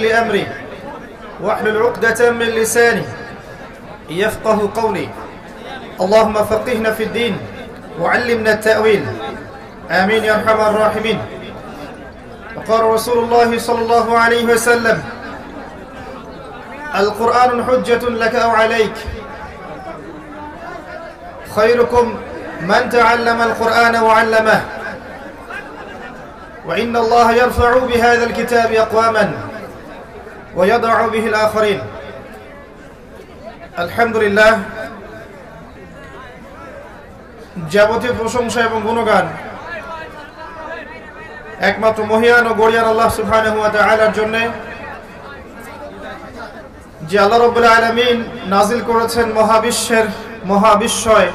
لأمري واحلل عقدة من لساني يفقه قولي اللهم فقهنا في الدين وعلمنا التأويل آمين يا أرحم الراحمين. وقال رسول الله صلى الله عليه وسلم القرآن حجة لك أو عليك خيركم من تعلم القرآن وعلمه وإن الله يرفع بهذا الكتاب أقواما ويضع به الآخرين. الحمد لله যাবতীয় প্রশংসা এবং গুণগান একমাত্র মহিয়ান ও গরিয়ান আল্লাহ সুবহানাহু ওয়া তাআলার জন্য, যে আল্লাহ রাব্বুল আলামিন নাজিল করেছেন মহাবিশ্বের মহাবিশ্বয়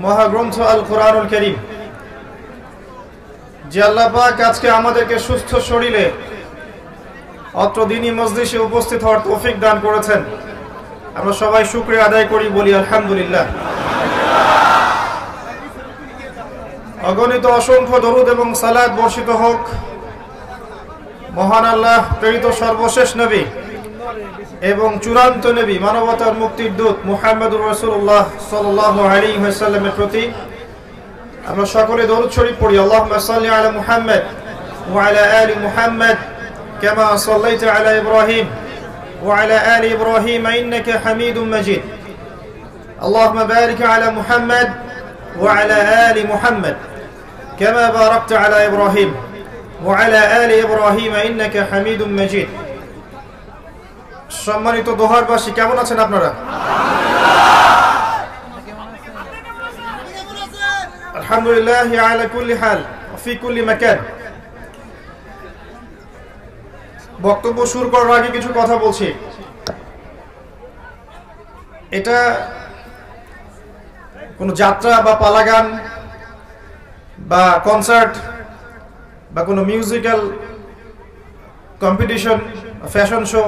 মহাগ্রন্থ আল কোরআনুল কারীম। যে আল্লাহ পাক আজকে আমাদেরকে সুস্থ শরীরে অত্র দিনী মজলিসে উপস্থিত হওয়ার তৌফিক দান করেছেন, আমরা সবাই শুকরিয়া আদায় করি, বলি আলহামদুলিল্লাহ। অগণিত অসংখ্য দরুদ এবং সালাত বর্ষিত হোক মহান আল্লাহ প্রেরিত সর্বশেষ নবী এবং চূড়ান্ত নবী মানবতার মুক্তির দূত মুহাম্মদুর রাসূলুল্লাহ সাল্লাল্লাহু আলাইহি ওয়াসাল্লামের প্রতি। আমরা সকলে দরুদ শরীফ পড়ি। আল্লাহুম্মা সাল্লি আলা মুহাম্মদ ওয়া আলা আলি মুহাম্মদ কামা সাল্লাইতা আলা ইব্রাহিম ওয়া আলা আলি ইব্রাহিম ইন্নাকা হামিদুম মাজিদ। আল্লাহুম্মা বারিক আলা মুহাম্মদ ওয়া আলা আলি মুহাম্মদ কামা বারাকতা আলা ইব্রাহিম ওয়া আলা আলি ইব্রাহিম ইন্নাকা হামিদুম মাজিদ। সম্মানিত দোহারবাসী, কেমন আছেন আপনারা? আলহামদুলিল্লাহ আলা কুল্লি হাল ওয়া ফি কুল্লি মাকান। বক্তব্য শুরু করার আগে কিছু কথা বলছি। এটা কোনো যাত্রা বা পালাগান বা কনসার্ট বা কোনো মিউজিক্যাল কম্পিটিশন, ফ্যাশন শো,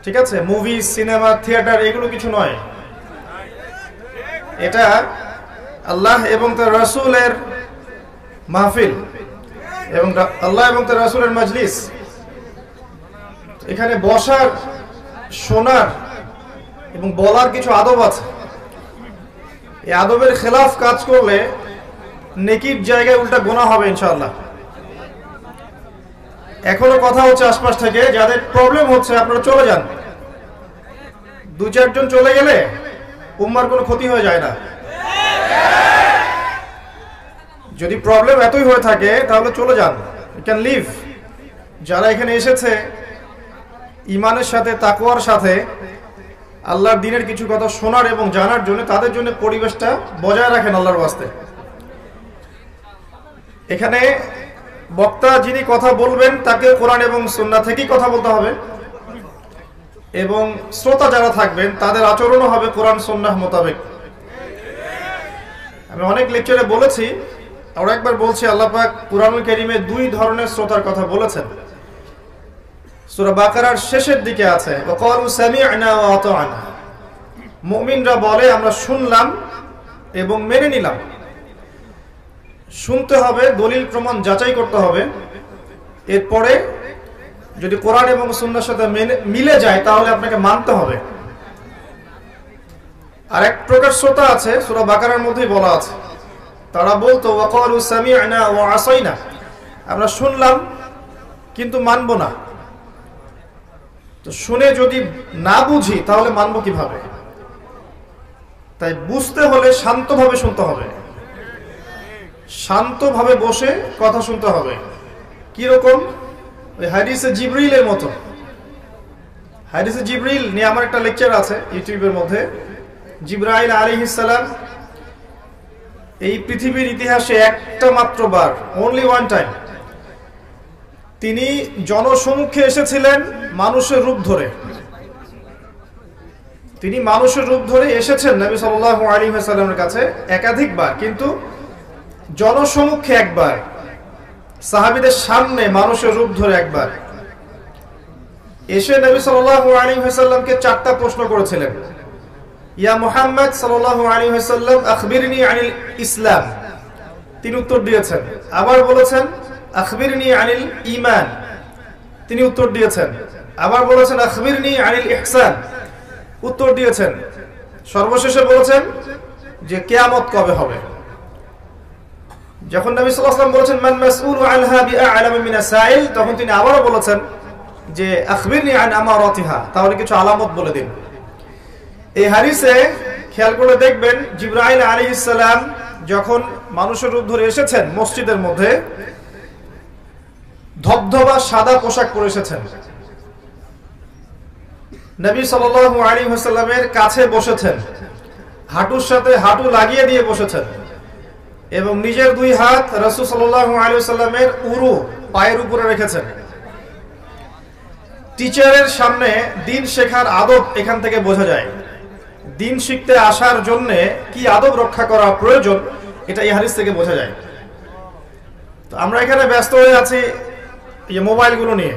ঠিক আছে, মুভি, সিনেমা, থিয়েটার, এগুলো কিছু নয়। এটা আল্লাহ এবং তার রাসূলের মাহফিল এবং আল্লাহ এবং তার রাসূলের মজলিস। এখানে বসার, শোনার এবং বলার কিছু আদব আছে। এই আদবের খেলাফ কাজ করলে নেকির জায়গায় উল্টা গুনাহ হবে ইনশাআল্লাহ। এখনো কথা হচ্ছে আশপাশ থেকে, যাদের প্রবলেম হচ্ছে আপনারা চলে যান। দু চারজন চলে গেলে উম্মার কোনো ক্ষতি হয়ে যায় না। যদি প্রবলেম এতই হয়ে থাকে তাহলে চলে যান, ইউ ক্যান লিভ। যারা এখানে এসেছে ঈমানের সাথে, তাকওয়ার সাথে, আল্লাহর দ্বীনের কিছু কথা শোনার এবং জানার জন্য, তাদের জন্য পরিবেশটা বজায় রাখেন আল্লাহর ওয়াস্তে। এখানে বক্তা যিনি কথা বলবেন তাকে কোরআন এবং সুন্নাহ থেকেই কথা বলতে হবে এবং শ্রোতা যারা থাকবেন তাদের আচরণও হবে কোরআন সুন্নাহ মোতাবেক। আমি অনেক লেকচারে বলেছি, আর একবার বলছি, আল্লাহ পাক কুরআনুল কারীমে দুই ধরনের শ্রোতার কথা বলেছেন। সূরা বাকারার শেষের দিকে আছে ওয়াকালু সামি'না ওয়া আতা'না। মুমিনরা বলে আমরা শুনলাম এবং মেনে নিলাম। শুনতে হবে, দলিল প্রমাণ যাচাই করতে হবে, এরপরে যদি কোরআন এবং সুন্নাহর সাথে মিলে যায় তাহলে আপনাকে মানতে হবে। আর এক প্রকার শ্রোতা আছে, সূরা বাকারার মধ্যেই বলা আছে, তারা বলতো ওয়াকালু সামি'না ওয়া আসাইনা, আমরা শুনলাম কিন্তু মানব না। তো শুনে যদি না বুঝি তাহলে মানব কিভাবে? তাই বুঝতে হলে শান্তভাবে শুনতে হবে, শান্তভাবে বসে কথা শুনতে হবে। কিরকম? ওই হাদিসে জিবরিলের মতো। হাদিসে জিবরিল নিয়ে আমার একটা লেকচার আছে ইউটিউবের মধ্যে। জিবরাইল আলাইহিস সালাম এই পৃথিবীর ইতিহাসে একটা মাত্র বার, অনলি ওয়ান টাইম, তিনি জনসমক্ষে এসেছিলেন মানুষের রূপ ধরে। তিনি মানুষের রূপ ধরে এসেছেন নবী সাল্লাল্লাহু আলাইহি ওয়াসাল্লামের কাছে একাধিকবার, কিন্তু জনসমক্ষে একবার, সাহাবীদের সামনে মানুষের রূপ ধরে একবার এসে নবী সাল্লাল্লাহু আলাইহি ওয়াসাল্লামকে চারটা প্রশ্ন করেছিলেন। ইয়া মুহাম্মদ সাল্লাল্লাহু আলাইহি ওয়াসাল্লাম আখবিরনি আনিল ইসলাম, তিনি উত্তর দিয়েছেন। আবার বলেছেন আখবিরনি আনিল ঈমান, তিনি উত্তর দিয়েছেন। আবার বলেছেন আখবিরনি আনিল ইহসান, উত্তর দিয়েছেন। সর্বশেষে বলেছেন যে কিয়ামত কবে হবে। যখন নবী সাল্লাল্লাহু আলাইহি ওয়াসাল্লাম বলেছেন মান মাসউলু আনহা বিআ'লাম মিনাস সাইল, তখন তিনি আবারও বলেছেন যে আখবিরনি আন আমারাতিহা, তাহলে কিছু আলামত বলে দিন। এই হাদিসে খেয়াল করে দেখবেন জিবরাইল আলাইহিস সালাম যখন মানুষের রূপ ধরে এসেছেন মসজিদের মধ্যে, ধবধবা সাদা পোশাক পরে এসেছেন। নবী সাল্লাল্লাহু আলাইহি ওয়াসাল্লামের কাছে বসেছেন, হাঁটুর সাথে হাঁটু লাগিয়ে দিয়ে বসেছেন এবং নিজের দুই হাত রাসূল সাল্লাল্লাহু আলাইহি ওয়াসাল্লামের উরু পায়ের উপরে রেখেছেন। টিচারের সামনে দিন শেখার আদব এখান থেকে বোঝা যায়। দিন শিখতে আসার জন্য কি আদব রক্ষা করা প্রয়োজন, এটা এই হাদিস থেকে বোঝা যায়। তো আমরা এখানে ব্যস্ত হয়ে আছি এই মোবাইলগুলো নিয়ে,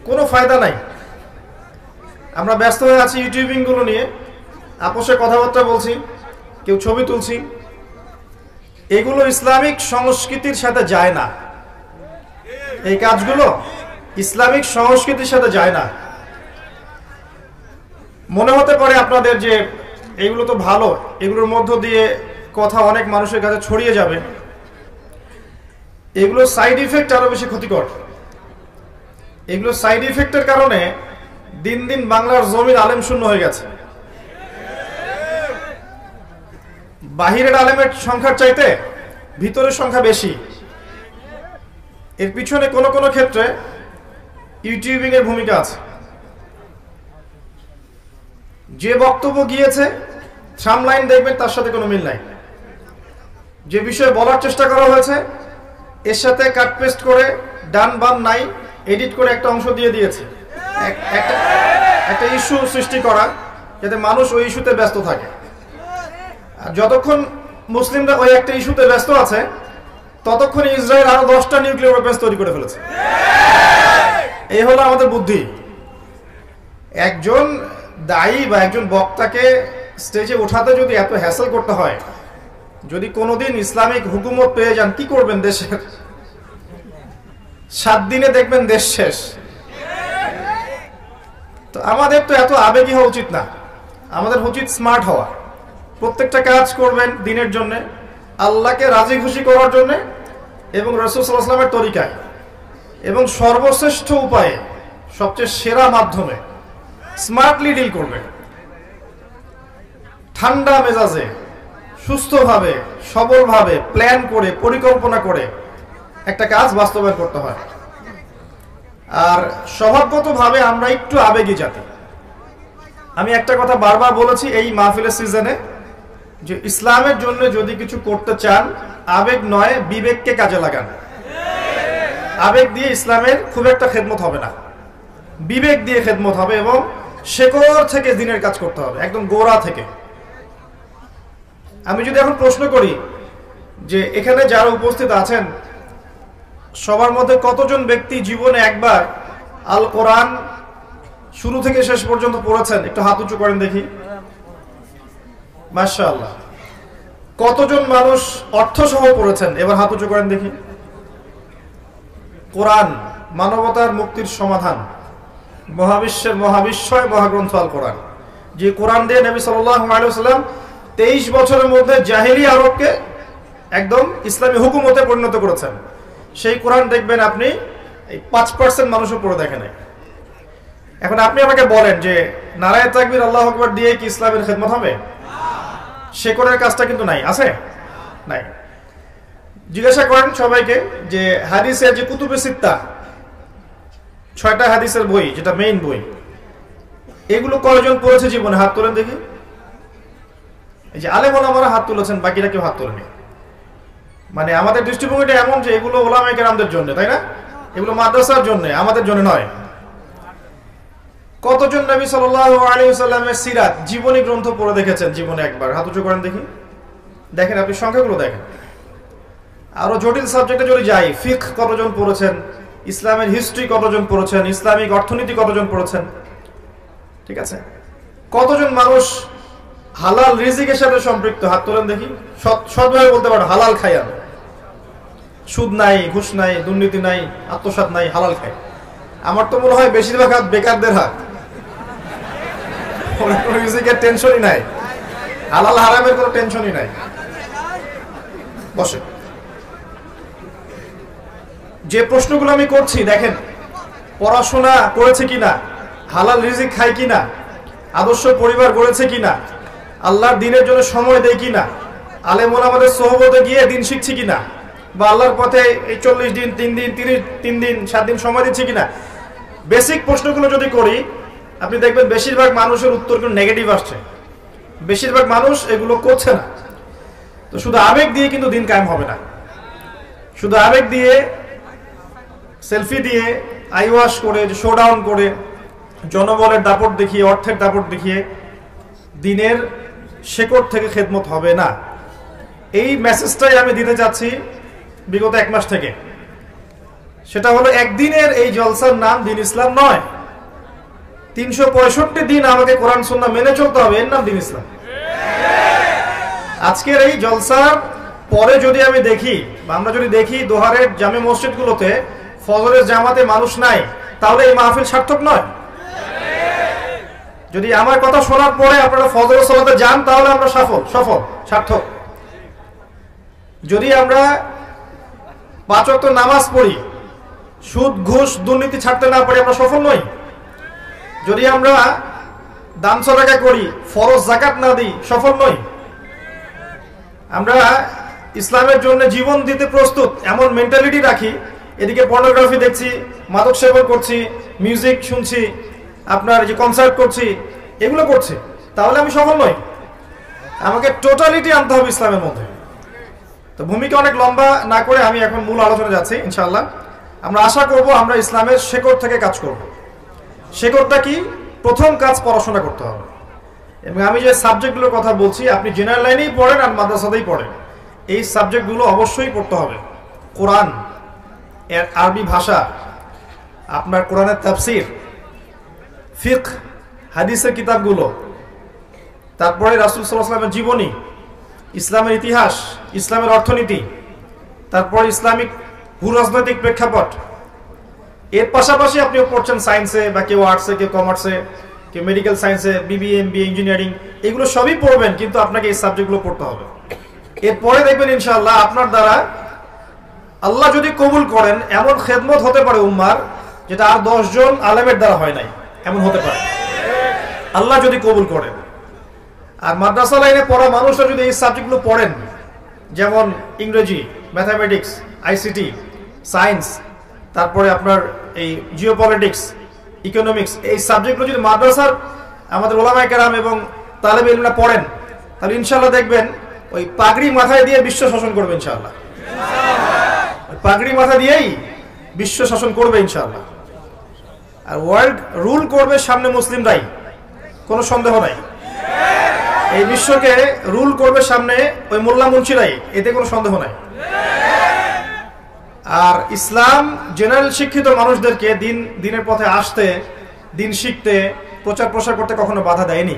কোনো ফায়দা নাই। আমরা ব্যস্ত হয়ে আছি ইউটিউবিং গুলো নিয়ে, আপোষে কথাবার্তা বলছি, কেউ ছবি তুলছি। এগুলো ইসলামিক সংস্কৃতির সাথে যায় না। এই কাজগুলো ইসলামিক সংস্কৃতির সাথে যায় না। মনে হতে পারে আপনাদের যে এগুলো তো ভালো, এগুলোর মধ্য দিয়ে কথা অনেক মানুষের কাছে ছড়িয়ে যাবে। এগুলো সাইড ইফেক্ট আরো বেশি ক্ষতিকর। এগুলো সাইড ইফেক্টের কারণে দিন দিন বাংলার জমির আলেম শূন্য হয়ে গেছে। বাহিরের আলেমের সংখ্যার চাইতে ভিতরের সংখ্যা বেশি। এর পিছনে কোনো কোনো ক্ষেত্রে ইউটিউবিং এর ভূমিকা আছে। যে বক্তব্য গিয়েছে সামলাইন দেখবেন তার সাথে কোনো মিল নাই। যে বিষয়ে বলার চেষ্টা করা হয়েছে এর সাথে কাট পেস্ট করে ডান বাম নাই এডিট করে একটা অংশ দিয়ে দিয়েছে, একটা ইস্যু সৃষ্টি করা যাতে মানুষ ওই ইস্যুতে ব্যস্ত থাকে। আর যতক্ষণ মুসলিমরা ওই একটা ইস্যুতে ব্যস্ত আছে ততক্ষণ ইসরায়েল আরো 10টা নিউক্লিয়ার ওয়েপন্স তৈরি করে ফেলেছে। এই হলো আমাদের বুদ্ধি। একজন দায়ী বা একজন বক্তাকে স্টেজে ওঠাতে যদি এত হ্যাসেল করতে হয়, যদি কোনোদিন ইসলামিক হুকুমত পেয়ে যান, কি করবেন দেশের? 7 দিনে দেখবেন দেশ শেষ। তো আমাদের তো এত আবেগী হওয়া উচিত না, আমাদের উচিত স্মার্ট হওয়া। প্রত্যেকটা কাজ করবেন দিনের জন্য, আল্লাহকে রাজি খুশি করার জন্য এবং রাসূল সাল্লাল্লাহু আলাইহি ওয়াসাল্লামের তরিকায় এবং সর্বশ্রেষ্ঠ উপায়ে, সবচেয়ে সেরা মাধ্যমে স্মার্টলি ডিল করবে। ঠান্ডা মেজাজে, সুস্থভাবে, সবলভাবে প্ল্যান করে, পরিকল্পনা করে একটা কাজ বাস্তবায়ন করতে হয়। আর স্বভাবগতভাবে আমরা একটু আবেগী জাতি। আমি একটা কথা বারবার বলেছি এই মাহফিলের সিজনে, যে ইসলামের জন্য যদি কিছু করতে চান আবেগ নয় বিবেককে কাজে লাগান। আবেগ দিয়ে ইসলামের খুব একটা খেদমত হবে না, বিবেক দিয়ে খেদমত হবে এবং শেকড় থেকে দিনের কাজ করতে হবে, একদম গোড়া থেকে। আমি যদি এখন প্রশ্ন করি যে এখানে যারা উপস্থিত আছেন সবার মধ্যে কতজন ব্যক্তি জীবনে একবার আল কোরআন শুরু থেকে শেষ পর্যন্ত পড়েছেন? একটু হাত উঁচু করেন দেখি। মাশাআল্লাহ। কতজন মানুষ অর্থ সহ পড়েছেন? এবার হাত উঁচু করেন দেখি। কোরআন মানবতার মুক্তির সমাধান, মহাবিশ্বের মহাবিশ্বয় মহাগ্রন্থ আল কোরআন, যে কোরআন দিয়ে নবী সাল্লাল্লাহু আলাইহি ওয়াসাল্লাম 23 বছরের মধ্যে জাহেলি আরবকে একদম ইসলামী হুকুমতে পরিণত করেছেন। সেই কোরআন দেখবেন আপনি 5% মানুষও পড়ে দেখে নাই। এখন আপনি আমাকে বলেন যে নারায়ে তাকবীর আল্লাহু আকবার দিয়ে কি ইসলামের খেদমত হবে? শেকড়ের কাজটা কিন্তু নাই, আছে? নাই। জিজ্ঞাসা করেন সবাইকে যে হাদিসের যে কুতুবে সিত্তা, 6টা হাদিসের বই, যেটা মেইন বই, এগুলো কয়জন পড়েছে জীবনে? হাত তোলেন দেখি। এই যে আলেম ওলামারা হাত তুলেছেন, বাকিরা কেউ হাত তোলেনি। মানে আমাদের দৃষ্টিভঙ্গিটা এমন যে এগুলো ওলামায়ে কেরামদের জন্য, তাই না? এগুলো মাদ্রাসার জন্য, আমাদের জন্য নয়। কতজন নবী সাল্লাল্লাহু আলাইহি ওয়াসাল্লামের সিরাত জীবনী গ্রন্থ পড়ে দেখেছেন জীবনে একবার? হাত উঁচু করেন দেখি। দেখেন আপনি সংখ্যাগুলো দেখেন। আরো জটিল সাবজেক্টে যদি যাই, ফিকহ কতজন পড়েছেন, ইসলামের হিস্ট্রি কতজন পড়েছেন, ইসলামিক অর্থনীতি কতজন পড়েছেন, ঠিক আছে? কতজন মানুষ হালাল রিজিকের সাথে সম্পৃক্ত? হাত তোলেন দেখি। সৎভাবে বলতে পারেন হালাল খাই আমি, সুদ নাই, ঘুষ নাই, দুর্নীতি নাই, আত্মসাৎ নাই, হালাল খাই। আমার তো মনে হয় বেশিরভাগ হাত বেকারদের হাত, কোনো মিউজিকের টেনশনই নাই, হালাল হারামের কোনো টেনশনই নাই। বসে যে প্রশ্নগুলো আমি করছি দেখেন, পড়াশোনা করেছে কিনা, হালাল রিজিক খায় কিনা, আদর্শ পরিবার গড়েছে কিনা, আল্লাহর দিনের জন্য সময় দেয় কিনা, আলেম ওলামাদের সোহবতে গিয়ে দিন শিখছি কিনা, বা আল্লাহর পথে এই 40 দিন 3 দিন 3 দিন 7 দিন সময় দিচ্ছি কিনা, বেসিক প্রশ্নগুলো যদি করি আপনি দেখবেন বেশিরভাগ মানুষের উত্তরগুলো নেগেটিভ আসছে। বেশিরভাগ মানুষ এগুলো করছে না। তো শুধু আবেগ দিয়ে কিন্তু দিন কায়েম হবে না। শুধু আবেগ দিয়ে, সেলফি দিয়ে, আই ওয়াশ করে, শোডাউন করে, জনবলের দাপট দেখিয়ে, অর্থের দাপট দেখিয়ে দিনের শেকড় থেকে খেদমত হবে না। এই মেসেজটাই আমি দিতে চাচ্ছি বিগত 1 মাস থেকে। সেটা হলো একদিনের এই জলসার নাম দিন ইসলাম নয়। 365 দিন আমাকে কোরআন সুন্নাহ মেনে চলতে হবে, এর নাম দিন ইসলাম। আজকের এই জলসার পরে যদি আমি দেখি, বা আমরা যদি দেখি দোহারের জামে মসজিদগুলোতে ফজরের জামাতে মানুষ নাই, তাহলে এই মাহফিল সার্থক নয়। যদি আমার কথা শোনার পরে আপনারা ফজরের সালাতে যান, তাহলে আমরা সফল সার্থক। যদি আমরা 5 ওয়াক্ত নামাজ পড়ি, সুদ ঘুষ দুর্নীতি ছাড়তে না পারি, আমরা সফল নই। যদি আমরা দান সদকা করি, ফরজ যাকাত না দিই, সফল নই। আমরা ইসলামের জন্য জীবন দিতে প্রস্তুত এমন মেন্টালিটি রাখি, এদিকে পর্নোগ্রাফি দেখছি, মাদক সেবন করছি, মিউজিক শুনছি, আপনার যে কনসার্ট করছি, এগুলো করছি, তাহলে আমি সফল নই। আমাকে টোটালিটি আনতে হবে ইসলামের মধ্যে। তো ভূমিকা অনেক লম্বা না করে আমি এখন মূল আলোচনা যাচ্ছি ইনশাআল্লাহ। আমরা আশা করব আমরা ইসলামের শেকড় থেকে কাজ করব। শেকড়টা কি? প্রথম কাজ পড়াশোনা করতে হবে। এবং আমি যে সাবজেক্টগুলোর কথা বলছি, আপনি জেনারেল লাইনেই পড়েন আর মাদ্রাসাতেই পড়েন, এই সাবজেক্টগুলো অবশ্যই পড়তে হবে। কোরআন এর আরবি ভাষা, আপনার কোরআনের তাফসীর, ফিকহ, হাদিসের কিতাবগুলো, তারপরে রাসূল সাল্লাল্লাহু আলাইহি ওয়াসাল্লামের জীবনী, ইসলামের ইতিহাস, ইসলামের অর্থনীতি, তারপর ইসলামিক ভূরাজনৈতিক প্রেক্ষাপট। এর পাশাপাশি আপনি পড়ছেন সায়েন্সে, বা কেউ আর্টসে, কেউ কমার্সে, কেউ মেডিকেল সায়েন্সে, বিবিএ, এমবিএ, ইঞ্জিনিয়ারিং, এগুলো সবই পড়বেন, কিন্তু আপনাকে এই সাবজেক্টগুলো পড়তে হবে। এরপরে দেখবেন ইনশাআল্লাহ আপনার দ্বারা আল্লাহ যদি কবুল করেন এমন খেদমত হতে পারে উম্মার, যেটা আর 10 জন আলেমের দ্বারা হয় নাই, এমন হতে পারে আল্লাহ যদি কবুল করেন। আর মাদ্রাসা লাইনে পড়া মানুষরা যদি এই সাবজেক্টগুলো পড়েন, যেমন ইংরেজি, ম্যাথামেটিক্স, আইসিটি, সায়েন্স, তারপরে আপনার এই জিওপলিটিক্স, ইকোনমিক্স, এই সাবজেক্টগুলো যদি মাদ্রাসার আমাদের ওলামায়ে কেরাম এবং তালেবে ইলমরা পড়েন, তাহলে ইনশাআল্লাহ দেখবেন ওই পাগড়ি মাথায় দিয়ে বিশ্ব শাসন করবে ইনশাআল্লাহ। পাগড়ি মাথা দিয়েই বিশ্ব শাসন করবে ইনশাআল্লাহ। আর ওয়ার্ল্ড রুল করবে সামনে মুসলিমরাই, কোনো সন্দেহ নাই। এই বিশ্বকে রুল করবে সামনে ওই মোল্লা মুন্সিরাই, এতে কোনো সন্দেহ নাই। আর ইসলাম জেনারেল শিক্ষিত মানুষদেরকে দিনের পথে আসতে, দিন শিখতে, প্রচার প্রসার করতে কখনো বাধা দেয়নি।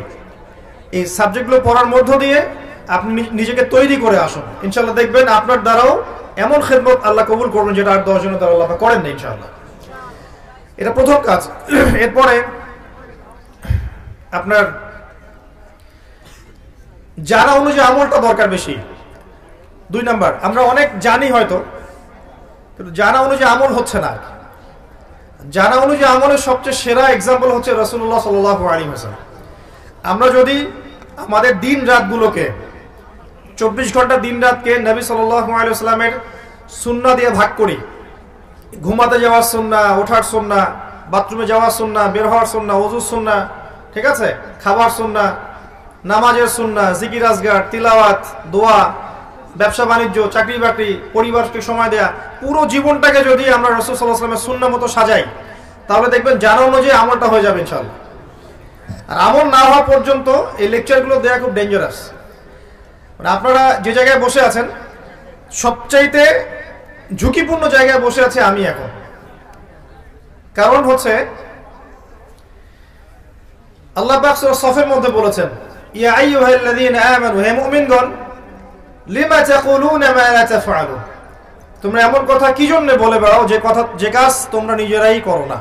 এই সাবজেক্টগুলো পড়ার মধ্য দিয়ে আপনি নিজেকে তৈরি করে আসুন, ইনশাআল্লাহ দেখবেন আপনার দ্বারাও এমন খেদমত আল্লাহ কবুল করবেন যেটা আর 10 জনের দ্বারা আল্লাহ করেন না ইনশাআল্লাহ। এটা প্রথম কাজ। এরপরে আপনার জানা অনুযায়ী আমলটা দরকার বেশি। 2 নাম্বার, আমরা অনেক জানি হয়তো, কিন্তু জানা অনুযায়ী আমল হচ্ছে না। জানা অনুযায়ী আমলের সবচেয়ে সেরা এক্সাম্পল হচ্ছে রাসূলুল্লাহ সাল্লাল্লাহু আলাইহি ওয়াসাল্লাম। আমরা যদি আমাদের দিন রাতগুলোকে, 24 ঘন্টা দিন রাতকে নবী সাল্লাল্লাহু আলাইহি ওয়াসাল্লামের সুন্নাহ দিয়ে ভাগ করি, ঘুমাতে যাওয়ার সুন্নাহ, ওঠার সুন্নাহ, বাথরুমে যাওয়ার সুন্নাহ, বের হওয়ার সুন্নাহ, ওযুর সুন্নাহ, ঠিক আছে, খাবার সুন্নাহ, নামাজের সুন্নাহ, জিকির আজগার, তিলাওয়াত, দোয়া, ব্যবসা বাণিজ্য, চাকরি বাকরি, পরিবারকে সময় দেয়া, পুরো জীবনটাকে যদি আমরা রাসূল সাল্লাল্লাহু আলাইহি ওয়াসাল্লামের সুন্নাহ মতো সাজাই, তাহলে দেখবেন জানা অনুযায়ী আমলটা হয়ে যাবে ইনশাআল্লাহ। আর আমল না হওয়া পর্যন্ত এই লেকচারগুলো দেওয়া খুব ডেঞ্জারাস। মানে আপনারা যে জায়গায় বসে আছেন, সবচাইতে ঝুঁকিপূর্ণ জায়গায় বসে আছে আমি এখন। কারণ হচ্ছে আল্লাহ পাক সূরা সফের মধ্যে বলেছেন, ইয়া আইয়ুহাল্লাযীনা আমানু, হে মুমিনগণ, লিমা তাকুলুনা মা লা তাফআলুন, তোমরা এমন কথা কি জন্য বলে বেড়াও যে কাজ তোমরা নিজেরাই করো না।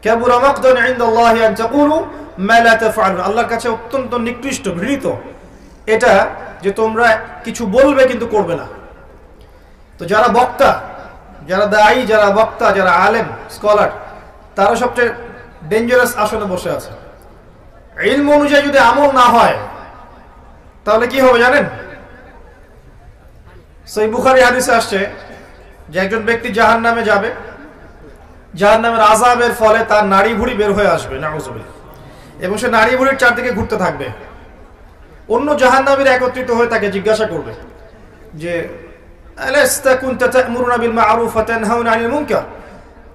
কাবুরা মাকদান ইনদাল্লাহি আন তাকুলু মা লা তাফআলুন, আল্লাহর কাছে অত্যন্ত নিকৃষ্ট, ঘৃণিত এটা যে তোমরা কিছু বলবে কিন্তু করবে না। তো যারা বক্তা, যারা দায়ী, যারা বক্তা, যারা আলেম, স্কলার, তারা সবচেয়ে ডেঞ্জারাস আসনে বসে আছে। ইলম অনুযায়ী যদি আমল না হয় তাহলে কি হবে জানেন? সহিহ বুখারী হাদিসে আসছে যে একজন ব্যক্তি জাহান্নামে যাবে, জাহান্নামের আযাবের ফলে তার নাড়ি ভুঁড়ি বের হয়ে আসবে, নাউযুবিল্লাহ, এবং সে নাড়ি ভুঁড়ির চারদিকে ঘুরতে থাকবে। অন্য জাহান্নামীরা একত্রিত হয়ে তাকে জিজ্ঞাসা করবে যে আলাস্তা কুনতা তা'মুরুনা বিল মা'রুফ ওয়া তানহাউনা আনিল মুনকার,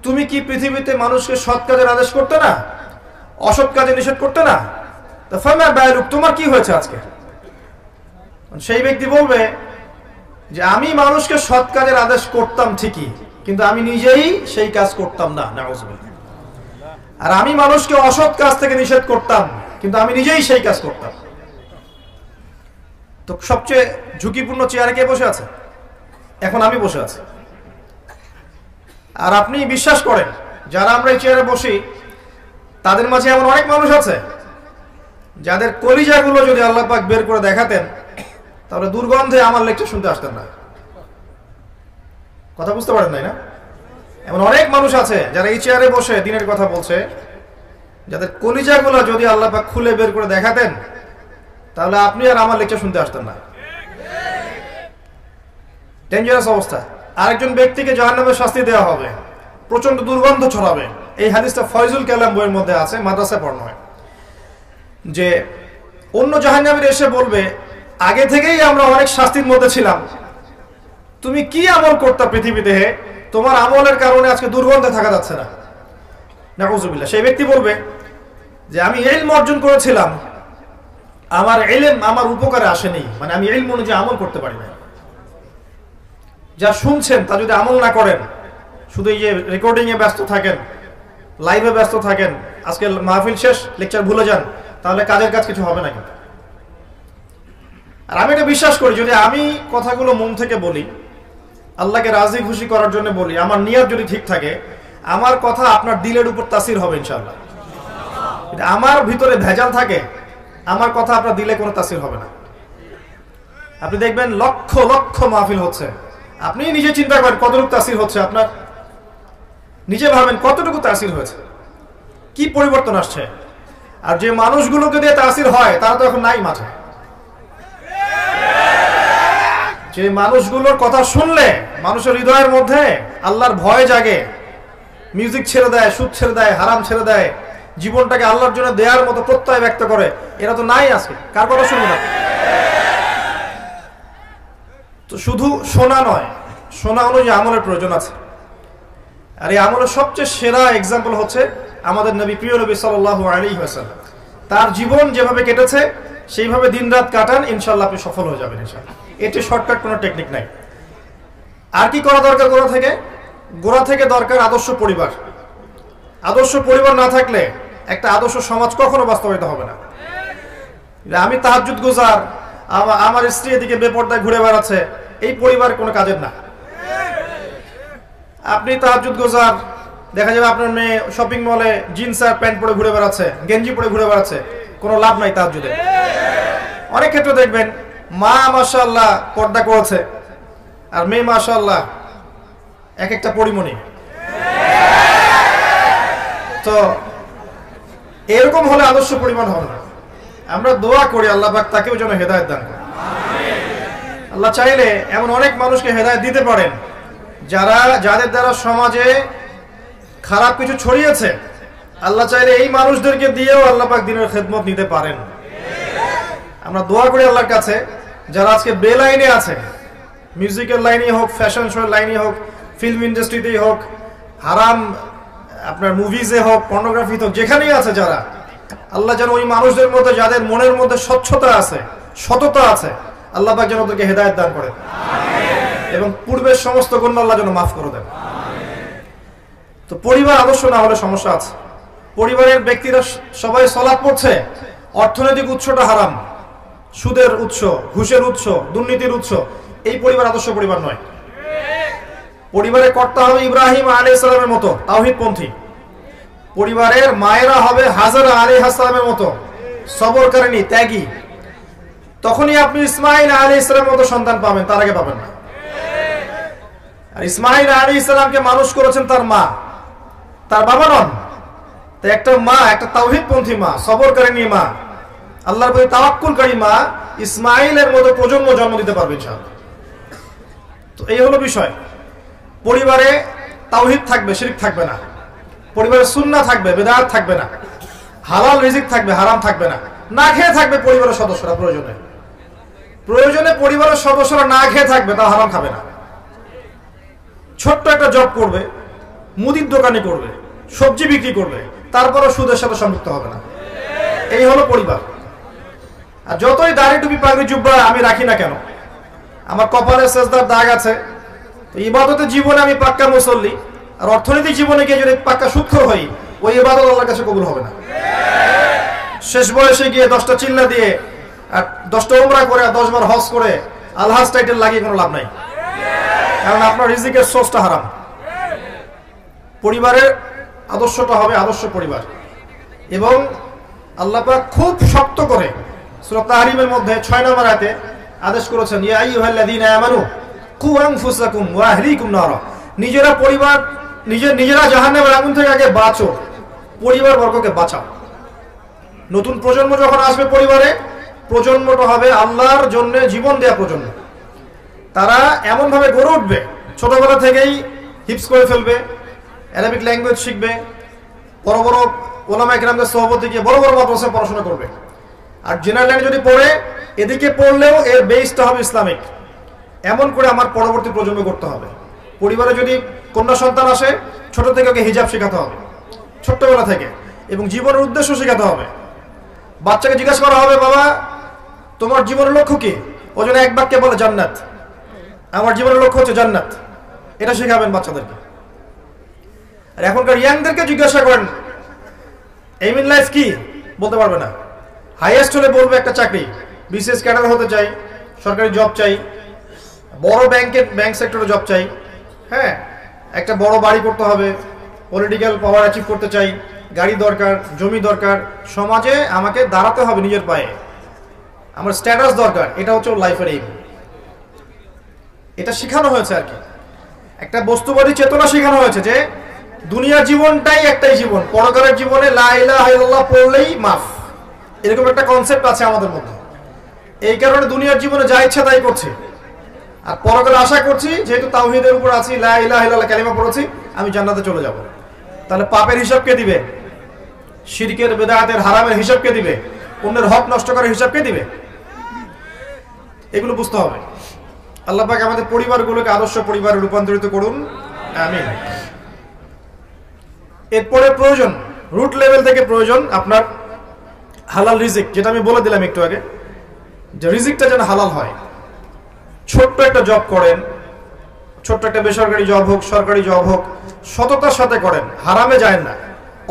তুমি কি পৃথিবীতে মানুষকে সৎ কাজের আদেশ করতে না, অসৎ কাজে নিষেধ করতে না? তো ফামা বালুক, তোমার কি হয়েছে আজকে? সেই ব্যক্তি বলবে যে আমি মানুষকে সৎ কাজের আদেশ করতাম ঠিকই, কিন্তু আমি নিজেই সেই কাজ করতাম না, নাউযুবিল্লাহ। আর আমি মানুষকে অসৎ কাজ থেকে নিষেধ করতাম, কিন্তু আমি নিজেই সেই কাজ করতাম। তো সবচেয়ে ঝুঁকিপূর্ণ চেয়ারে কে বসে আছে? এখন আমি বসে আছি। আর আপনি বিশ্বাস করেন যারা আমরা এই চেয়ারে বসি তাদের মাঝে এমন অনেক মানুষ আছে যাদের কলিজাগুলো যদি আল্লাহ পাক বের করে দেখাতেন তাহলে দুর্গন্ধে আমার লেকচার শুনতে আসতেন না। কথা বুঝতে পারেন নাই না? এমন অনেক মানুষ আছে যারা এই চেয়ারে বসে দিনের কথা বলছে, যাদের কলিজাগুলো যদি আল্লাহ পাক খুলে বের করে দেখাতেন তাহলে আপনি আর আমার লেকচার শুনতে আসতেন না। ডেঞ্জারাস অবস্থা। আরেকজন ব্যক্তিকে জাহান্নামের শাস্তি দেওয়া হবে, প্রচন্ড দুর্গন্ধ ছড়াবে। এই হাদিসটা ফয়জুল কালাম বইয়ের মধ্যে আছে, মাদ্রাসায় পড়ানো হয়, যে অন্য জাহান্নামীরা এসে বলবে আগে থেকেই আমরা অনেক শাস্তির মধ্যে ছিলাম, তুমি কি আমল করতে পৃথিবীতে, তোমার আমলের কারণে আজকে দুর্গন্ধে থাকা যাচ্ছে না, নাউযুবিল্লাহ। সেই ব্যক্তি বলবে যে আমি ইলম অর্জন করেছিলাম, আমার ইলম আমার উপকারে আসেনি, মানে আমি ইলম অনুযায়ী আমল করতে পারি না। যা শুনছেন তা যদি আমল না করেন, শুধু এই যে রেকর্ডিং এ ব্যস্ত থাকেন, লাইভে ব্যস্ত থাকেন, আজকে মাহফিল শেষ লেকচার ভুলে যান, তাহলে কাজের কাজ কিছু হবে না। কিন্তু আর আমি এটা বিশ্বাস করি, যদি আমি কথাগুলো মন থেকে বলি, আল্লাহকে রাজি খুশি করার জন্য বলি, আমার নিয়ত যদি ঠিক থাকে, আমার কথা আপনার দিলের উপর তাসির হবে ইনশাআল্লাহ। আমার ভিতরে ভেজাল থাকে, আমার কথা আপনার দিলে কোনো তাসির হবে না। আপনি দেখবেন লক্ষ লক্ষ মাহফিল হচ্ছে, আপনি নিজে চিন্তা করেন কতটুকু তাসির হচ্ছে আপনার, নিজে ভাবেন কতটুকু তাসির হয়েছে, কি পরিবর্তন আসছে। আর যে মানুষগুলোকে দিয়ে তাসির হয় তারা তো এখন নাই মাঠে। যে মানুষগুলোর কথা শুনলে মানুষের হৃদয়ের মধ্যে আল্লাহর ভয় জাগে, মিউজিক ছেড়ে দেয়, সুদ ছেড়ে দেয়, হারাম ছেড়ে দেয়, জীবনটাকে আল্লাহর জন্য দেওয়ার মতো প্রত্যয় ব্যক্ত করে, এরা তো নাই আজকে। কার কথা শুনবে না? তো শুধু শোনা নয়, শোনা অনুযায়ী আমলের প্রয়োজন আছে। আর এই আমলের সবচেয়ে সেরা এক্সাম্পল হচ্ছে আমাদের নবী, প্রিয় নবী সাল্লাল্লাহু আলাইহি ওয়াসাল্লাম। তার জীবন যেভাবে কেটেছে সেইভাবে দিনরাত কাটান, ইনশাআল্লাহ আপনি সফল হয়ে যাবেন ইনশাআল্লাহ। এটি শর্টকাট কোনো টেকনিক নাই। আর কি করা দরকার? গোড়া থেকে দরকার আদর্শ পরিবার। আদর্শ পরিবার না থাকলে একটা আদর্শ সমাজ কখনো বাস্তবায়িত হবে না। আমি তাহাজ্জুদ গুজার, আমার স্ত্রী এদিকে বেপর্দায় ঘুরে বেড়াচ্ছে, এই পরিবার কোনো কাজের না। আপনি তাহাজ্জুদ গুজার, দেখা যাবে আপনার মেয়ে শপিং মলে জিন্স আর প্যান্ট পরে ঘুরে বেড়াচ্ছে, গেঞ্জি পরে ঘুরে বেড়াচ্ছে, কোনো লাভ নাই তাহাজ্জুদে। অনেক ক্ষেত্রে দেখবেন মা মাশাআল্লাহ পর্দা করেছে আর মেয়ে মাশাআল্লাহ এক একটা পরিমণি। তো এরকম হলে আদর্শ পরিমাণ হবে না। আমরা দোয়া করি আল্লাহ পাক তাকেও যেন হেদায়েত দান করেন। আল্লাহ চাইলে এমন অনেক মানুষকে হেদায়েত দিতে পারেন যাদের দ্বারা সমাজে খারাপ কিছু ছড়িয়েছে। আল্লাহ চাইলে এই মানুষদেরকে দিয়েও আল্লাহ পাক দ্বীনের খেদমত নিতে পারেন। আমরা দোয়া করি আল্লাহর কাছে যারা আজকে বেলাইনে আছে, মিউজিকের লাইনে হোক, ফ্যাশন শোর লাইনে হোক, ফিল্ম ইন্ডাস্ট্রিতেই হোক, হারাম আপনার মুভিজে হোক, পর্নোগ্রাফিতে হোক, যেখানেই আছে যারা, আল্লাহ যেন ওই মানুষদের মধ্যে যাদের মনের মধ্যে স্বচ্ছতা আছে, সততা আছে, আল্লাহ পাক যেন ওদেরকে হেদায়েত দান করেন এবং পূর্বের সমস্ত গুনাহ আল্লাহ যেন মাফ করে দেন। তো পরিবার আদর্শ না হলে সমস্যা আছে। পরিবারের ব্যক্তিরা সবাই সালাত পড়ছে, অর্থনৈতিক উৎসটা হারাম, সুদের উৎস, ঘুষের উৎস, দুর্নীতির উৎস, এই পরিবার আদর্শ পরিবার নয়। পরিবারে কর্তা হবে ইব্রাহিম আলাইহিস সালামের মতো তাওহীদপন্থী। পরিবারের মায়েরা হবে হাজারা আলাইহিস সালামের মতো সবরকারিনী, ত্যাগী। তখনই আপনি ইসমাঈল আলাইহিস সালামের মতো সন্তান পাবেন, তার আগে পাবেন না। আর ইসমাঈল আলাইহিস সালামকে মানুষ করেছেন তার মা, তার বাবা নন। তাই একটা মা, একটা তাওহীদপন্থী মা, সবরকারিনী মা, আল্লাহর প্রতি তাওয়াক্কুলকারী মা ইসমাঈলের মতো প্রজন্ম জন্ম দিতে পারবে ইনশাআল্লাহ। তো এই হলো বিষয়। পরিবারে তাওহীদ থাকবে, শিরক থাকবে না। পরিবারে সুন্নাহ থাকবে, বিদআত থাকবে না। হালাল রিজিক থাকবে, হারাম থাকবে না। না খেয়ে থাকবে পরিবারের সদস্যরা, প্রয়োজনে পরিবারের সদস্যরা না খেয়ে থাকবে, তা হারাম খাবে না। ছোট্ট একটা জব করবে, মুদির দোকানে করবে, সবজি বিক্রি করবে, তারপরও সুদের সাথে সম্পৃক্ত হবে না। এই হলো পরিবার। আর যতই দাড়ি টুপি পাগড়ি জুব্বা আমি রাখি না কেন, আমার কপালে সেজদার দাগ আছে, তো ইবাদতের জীবনে আমি পাক্কা মুসল্লি, আর অর্থনৈতিক জীবনে গিয়ে যদি পাক্কা সুদখোর হই, ওই ইবাদত আল্লাহর কাছে কবুল হবে না। শেষ বয়সে গিয়ে 10টা চিল্লা দিয়ে আর 10টা উমরা করে আর 10 বার হজ করে আলহাজ টাইটেল লাগিয়ে কোনো লাভ নাই, কারণ আপনার রিজিকের সোর্সটা হারাম। পরিবারের আদর্শটা হবে আদর্শ পরিবার। এবং আল্লাহ পাক খুব শক্ত করে সূরা তাহরিমের মধ্যে 6 নম্বর আয়াতে আদেশ করেছেন, ইয়া আইয়ুহাল্লাযীনা আমানু কু আনফুসাকুম ওয়া আহলিকুম নারা। নিজেরা জাহান্নামের আগুন থেকে আগে বাঁচো, পরিবার বর্গকে বাঁচাও। নতুন প্রজন্ম যখন আসবে পরিবারে, প্রজন্মটা হবে আল্লাহর জন্য জীবন দেয়া প্রজন্ম। তারা এমন ভাবে গড়ে উঠবে, ছোটবেলা থেকেই হিফজ করে ফেলবে, অ্যারাবিক ল্যাঙ্গুয়েজ শিখবে, বড় বড় ওলামা ইকরামদের সোহবতে গিয়ে বড় বড় মাদ্রাসায় পড়াশোনা করবে। আর জেনারেল লাইনে যদি পড়ে, এদিকে পড়লেও এর বেসটা হবে ইসলামিক। এমন করে আমার পরবর্তী প্রজন্ম করতে হবে। পরিবারে যদি কন্যা সন্তান আসে, ছোট থেকে ওকে হিজাব শেখাতে হবে, ছোট্টবেলা থেকে, এবং জীবনের উদ্দেশ্য শেখাতে হবে। বাচ্চাকে জিজ্ঞাসা করা হবে, বাবা তোমার জীবনের লক্ষ্য কি? ও যেন এক বাক্যে বলে জান্নাত, আমার জীবনের লক্ষ্য হচ্ছে জান্নাত। এটা শেখাবেন বাচ্চাদেরকে। আর এখনকার ইয়াংদেরকে জিজ্ঞাসা করেন এইম ইন লাইফ কি, বলতে পারবে না। হাইয়েস্ট হলে বলবে একটা চাকরি, বিসিএস ক্যাডার হতে চাই, সরকারি জব চাই, বড় ব্যাংক সেক্টরে জব চাই, হ্যাঁ, একটা বড় বাড়ি করতে হবে, পলিটিক্যাল পাওয়ার অ্যাচিভ করতে চাই, গাড়ি দরকার, জমি দরকার, সমাজে আমাকে দাঁড়াতে হবে নিজের পায়ে, আমার স্ট্যাটাস দরকার। এটা হচ্ছে লাইফের এইম। এটা শেখানো হয়েছে আর কি, একটা বস্তুবাদী চেতনা শেখানো হয়েছে যে দুনিয়ার জীবনটাই একটাই জীবন, পরকালের জীবনে লা ইলাহা ইল্লাল্লাহ পড়লেই মাফ, এরকম একটা কনসেপ্ট আছে আমাদের মধ্যে। এই কারণে দুনিয়ার জীবনে যা ইচ্ছা তাই করছি, আর পরকালে আশা করছি যেহেতু তাওহীদের উপর আছি, লা ইলাহা ইল্লাল্লাহ কালিমা পড়েছি, আমি জান্নাতে চলে যাব। তাহলে পাপের হিসাব কে দিবে? শিরকের, বিদআতের, হারামের হিসাব কে দিবে? অন্যের হক নষ্ট করার হিসাব কে দিবে? এগুলো বুঝতে হবে। আল্লাহ পাক আমাদের পরিবারগুলোকে আদর্শ পরিবারে রূপান্তরিত করুন, আমিন। এরপরে প্রয়োজন, রুট লেভেল থেকে প্রয়োজন আপনার হালাল রিজিক, যেটা আমি বলে দিলাম একটু আগে, যে রিজিকটা যেন হালাল হয়। ছোট্ট একটা জব করেন, ছোট্ট একটা বেসরকারি জব হোক, সরকারি জব হোক, সততার সাথে করেন, হারামে যায় না,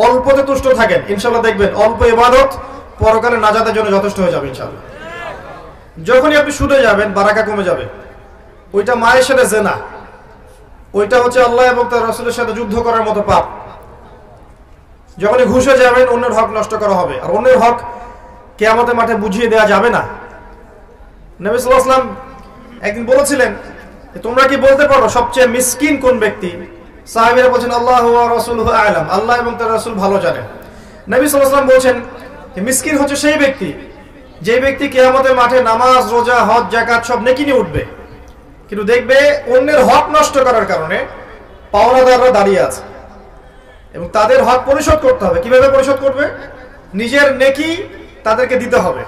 অল্পতে তুষ্ট থাকেন, ইনশাল্লাহ দেখবেন অল্প ইবাদত পরকালে নাজাতের জন্য যথেষ্ট হয়ে যাবে ইনশাল্লাহ। যখনই আপনি সুদে যাবেন, বারাকা কমে যাবে। ওইটা মায়ের সাথে জেনা, ওইটা হচ্ছে আল্লাহ এবং তার রাসূলের সাথে যুদ্ধ করার মতো পাপ। যখনই ঘুষে যাবেন, অন্যের হক নষ্ট করা হবে, আর অন্যের হক কিয়ামতের মাঠে বুঝিয়ে দেওয়া যাবে না। নবী সাল্লাল্লাহু আলাইহি ওয়াসাল্লাম একদিন বলেছিলেন, তোমরা কি বলতে পারো সবচেয়ে মিসকিন কোন ব্যক্তি? সাহাবীরা বলেন আল্লাহু ওয়া রাসূলুহু আ'লাম, আল্লাহ এবং তার রাসূল ভালো জানেন। নবী সাল্লাল্লাহু আলাইহি ওয়াসাল্লাম বলেন যে মিসকিন হচ্ছে সেই ব্যক্তি যে ব্যক্তি কিয়ামতের মাঠে নামাজ, রোজা, হজ, যাকাত সব নেকি নিয়ে উঠবে, কিন্তু দেখবে অন্যের হক নষ্ট করার কারণে পাওনাদাররা দাঁড়িয়ে আছে এবং তাদের হক পরিশোধ করতে হবে। কিভাবে পরিশোধ করবে? নিজের নেকি তাদেরকে দিতে হবে।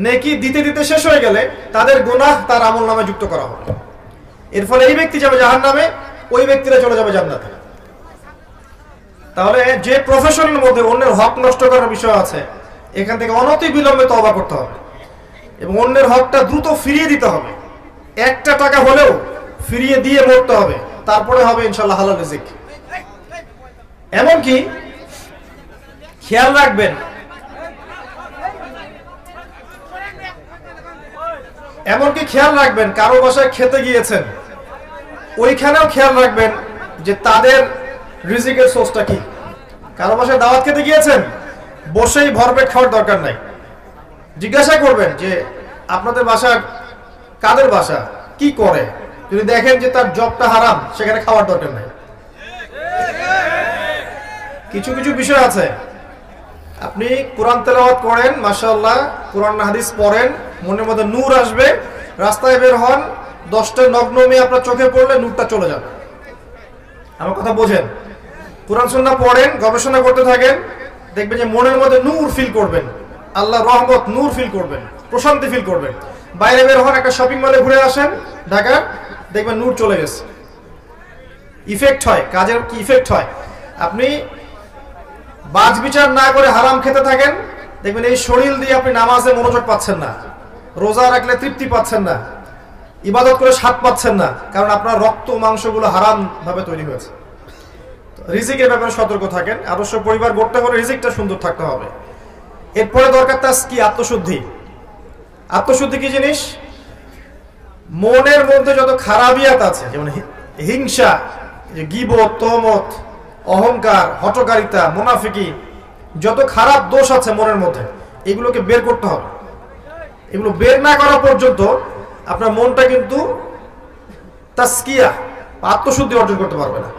নেকি দিতে দিতে শেষ হয়ে গেলে তাদের গুনাহ তার আমলনামে যুক্ত করা হবে। এর ফলে এই ব্যক্তি যাবে জাহান্নামে, ওই ব্যক্তিরা চলে যাবে জান্নাতে। তাহলে যে প্রফেশনের মধ্যে অন্যের হক নষ্ট করার বিষয় আছে, এখান থেকে অনতি বিলম্বে তওবা করতে হবে এবং অন্যের হকটা দ্রুত ফিরিয়ে দিতে হবে। একটা টাকা হলেও ফিরিয়ে দিয়ে মরতে হবে, তারপরে হবে ইনশাআল্লাহ হালাল রিজিক। এমনকি খেয়াল রাখবেন, কারো বাসায় খেতে গিয়েছেন, ওইখানেও খেয়াল রাখবেন যে তাদের রিজিকের সোর্সটা কি। কারো বাসায় দাওয়াত খেতে গিয়েছেন, বসেই ভরপেট খাওয়ার দরকার নাই। জিজ্ঞাসা করবেন যে আপনাদের বাসার কাদের বাসা, কি করে। যদি দেখেন যে তার জবটা হারাম, সেখানে খাওয়ার দরকার নাই। কিছু কিছু বিষয় আছে, আপনি কোরআন তেলাওয়াত করেন, মাশাআল্লাহ, কোরআন হাদিস পড়েন, মনের মধ্যে নূর আসবে। রাস্তায় বের হন, 10টা নগ্ন মেয়ে আপনার চোখে পড়লে নূরটা চলে যাবে। আমার কথা বোঝেন? কোরআন সুন্নাহ পড়েন, গবেষণা করতে থাকেন, দেখবেন যে মনের মধ্যে নূর ফিল করবেন, আল্লাহ রহমত নূর ফিল করবেন, প্রশান্তি ফিল করবেন। বাইরে বের হন, একটা শপিং মলে ঘুরে আসেন ঢাকা, দেখবেন নূর চলে গেছে। ইফেক্ট হয়, কাজের কি ইফেক্ট হয়। আপনি বাজ বিচার না করে হারাম খেতে থাকেন, দেখবেন এই শরীর দিয়ে আপনি নামাজে মনোযোগ পাচ্ছেন না, রোজা রাখলে তৃপ্তি পাচ্ছেন না, ইবাদত করে স্বাদ পাচ্ছেন না, কারণ আপনার রক্ত মাংসগুলো হারাম ভাবে তৈরি হয়েছে। রিজিকের ব্যাপারে সতর্ক থাকেন। আদর্শ পরিবার গড়তে হলে রিজিকটা সুন্দর থাকতে হবে। এরপরে দরকার তাজকিয়া, আত্মশুদ্ধি। আত্মশুদ্ধি কি জিনিস? মনের মধ্যে যত খারাপিয়াত আছে, যেমন হিংসা, গীবত, তহমত, অহংকার, হঠকারিতা, মুনাফিকি, যত খারাপ দোষ আছে মনের মধ্যে, এগুলোকে বের করতে হবে। এগুলো বের না করা পর্যন্ত আপনার মনটা কিন্তু তাজকিয়া, আত্মশুদ্ধি অর্জন করতে পারবে না।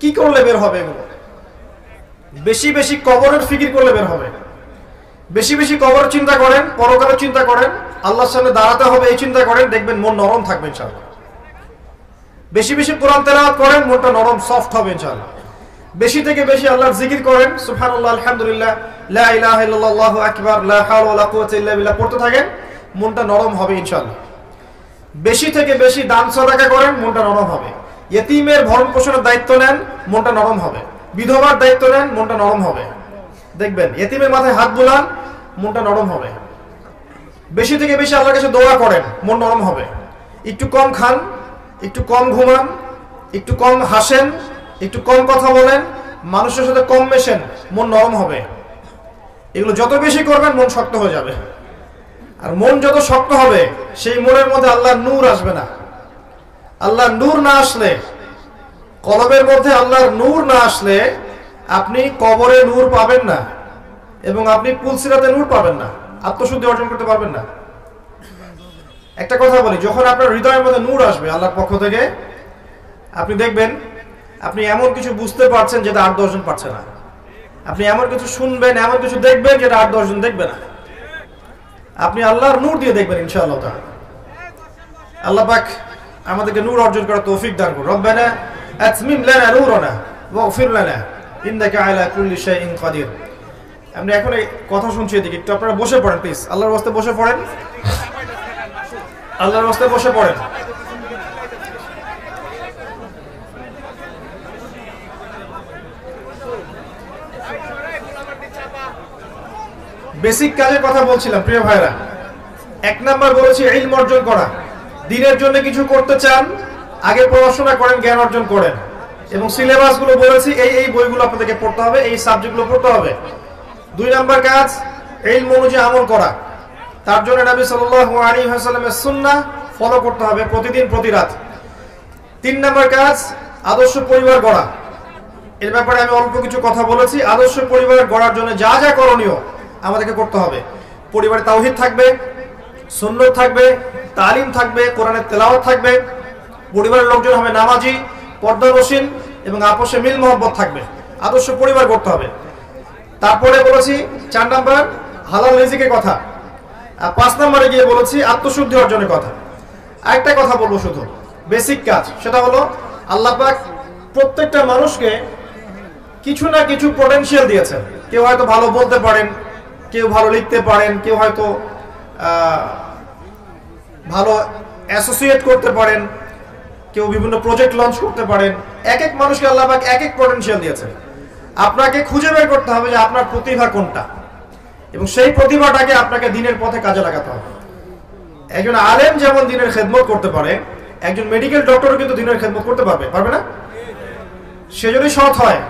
কি করলে বের হবে এগুলো? বেশি বেশি কবরের ফিকির করলে বের হবে। বেশি বেশি কবরের চিন্তা করেন, পরকালের চিন্তা করেন, আল্লাহর সামনে দাঁড়াতে হবে এই চিন্তা করেন, দেখবেন মন নরম থাকবে ইনশাআল্লাহ। বেশি বেশি কোরআন তেলাওয়াত করেন, মনটা নরম সফট হবে ইনশাআল্লাহ। বেশি থেকে বেশি আল্লাহর জিকির করেন, সুবহানাল্লাহ, আলহামদুলিল্লাহ, লা ইলাহা ইল্লাল্লাহ, আল্লাহু আকবার, লা হাওলা ওয়ালা কুওয়াতা ইল্লা বিল্লাহ পড়তে থাকেন, মনটা নরম হবে ইনশাআল্লাহ। বেশি থেকে বেশি দান সাদাকা করেন, মনটা নরম হবে। ইতিমের ভরণ পোষণের দায়িত্ব নেন, মনটা নরম হবে। বিধবার দায়িত্ব নেন, মনটা নরম হবে। দেখবেন ইতিমের মাথায় হাত বুলান, মনটা নরম হবে। বেশি থেকে বেশি আল্লাহর কাছে দোয়া করেন, মন নরম হবে। একটু কম খান, একটু কম ঘুমান, একটু কম হাসেন, একটু কম কথা বলেন, মানুষের সাথে কম মেশেন, মন নরম হবে। এগুলো যত বেশি করবেন মন শক্ত হয়ে যাবে। আর মন যত শক্ত হবে, সেই মনের মধ্যে আল্লাহর নূর আসবে না। আল্লাহর নূর না আসলে, কলবের মধ্যে আল্লাহর নূর না আসলে, আপনি কবরে নূর পাবেন না এবং আপনি পুলসিরাতে নূর পাবেন না, আত্মশুদ্ধি অর্জন করতে পারবেন না। একটা কথা বলি, যখন আপনার হৃদয়ের মধ্যে নূর আসবে আল্লাহর পক্ষ থেকে, আপনি দেখবেন আপনি এমন কিছু বুঝতে পারছেন যেটা 8-10 জন পারছে না। আপনি এমন কিছু শুনবেন, এমন কিছু দেখবেন যেটা 8-10 জন দেখবে না। আপনি আল্লাহর নূর দিয়ে দেখবেন ইনশাআল্লাহ তাআলা। আল্লাহ পাক আমাদেরকে নূর অর্জন করার তৌফিক দান করুন। রব্বানা আতমিম লানা নূরানা ওয়াগফির লানা ইন্নাকা আলা কুল্লি শাইইন কাদির। আমরা এখন এই কথা শুনছি, এদিকে একটু আপনারা বসে পড়েন প্লিজ, আল্লাহর ওয়াস্তে বসে পড়েন, আল্লাহর ওয়াস্তে বসে পড়েন। বেসিক কাজের কথা বলছিলাম প্রিয় ভাইরা। 1 নাম্বার বলেছি ইলম অর্জন করা। দিনের জন্য কিছু করতে চান, আগে পড়াশোনা করেন, জ্ঞান অর্জন করেন, এবং সিলেবাসগুলো বলেছি এই বইগুলো আপনাদেরকে পড়তে হবে, এই সাবজেক্টগুলো পড়তে হবে। 2 নাম্বার কাজ ইলম অনুযায়ী আমল করা। তার জন্য নবী সাল্লাল্লাহু আলাইহি ওয়াসাল্লামের সুন্নাহ ফলো করতে হবে প্রতিদিন প্রতি রাত। 3 নাম্বার কাজ আদর্শ পরিবার গড়া। এর ব্যাপারে আমি অল্প কিছু কথা বলেছি। আদর্শ পরিবার গড়ার জন্য যা যা করণীয় আমাদেরকে করতে হবে। পরিবারে তাওহীদ থাকবে, সুন্নাত থাকবে, তালিম থাকবে, কোরআনের তেলাওয়াত থাকবে, পরিবারের লোকজন হবে নামাজি, পর্দানশীল এবং আপোষে মিল মহব্বত থাকবে। আদর্শ পরিবার করতে হবে। তারপরে বলেছি 4 নাম্বার হালাল রিজিকের কথা। আর 5 নম্বরে গিয়ে বলেছি আত্মশুদ্ধি অর্জনের কথা। আরেকটা কথা বলবো, শুধু বেসিক কাজ, সেটা হলো আল্লাহ পাক প্রত্যেকটা মানুষকে কিছু না কিছু পটেনশিয়াল দিয়েছেন। কেউ হয়তো ভালো বলতে পারেন, কেউ ভালো লিখতে পারেন, কেউ হয়তো ভালো অ্যাসোসিয়েট করতে পারেন, কেউ বিভিন্ন প্রজেক্ট লঞ্চ করতে পারেন। এক এক মানুষকে আল্লাহ পাক এক এক পটেনশিয়াল দিয়েছেন। আপনাকে খুঁজে বের করতে হবে যে আপনার প্রতিভা কোনটা, এবং সেই প্রতিভাটাকে আপনাকে দিনের পথে কাজে লাগাতে হবে। একজন আলেম যেমন দিনের খেদমত করতে পারে, একজন মেডিকেল ডক্টরও কিন্তু দিনের খেদমত করতে পারবে না? সে যদি সৎ হয়,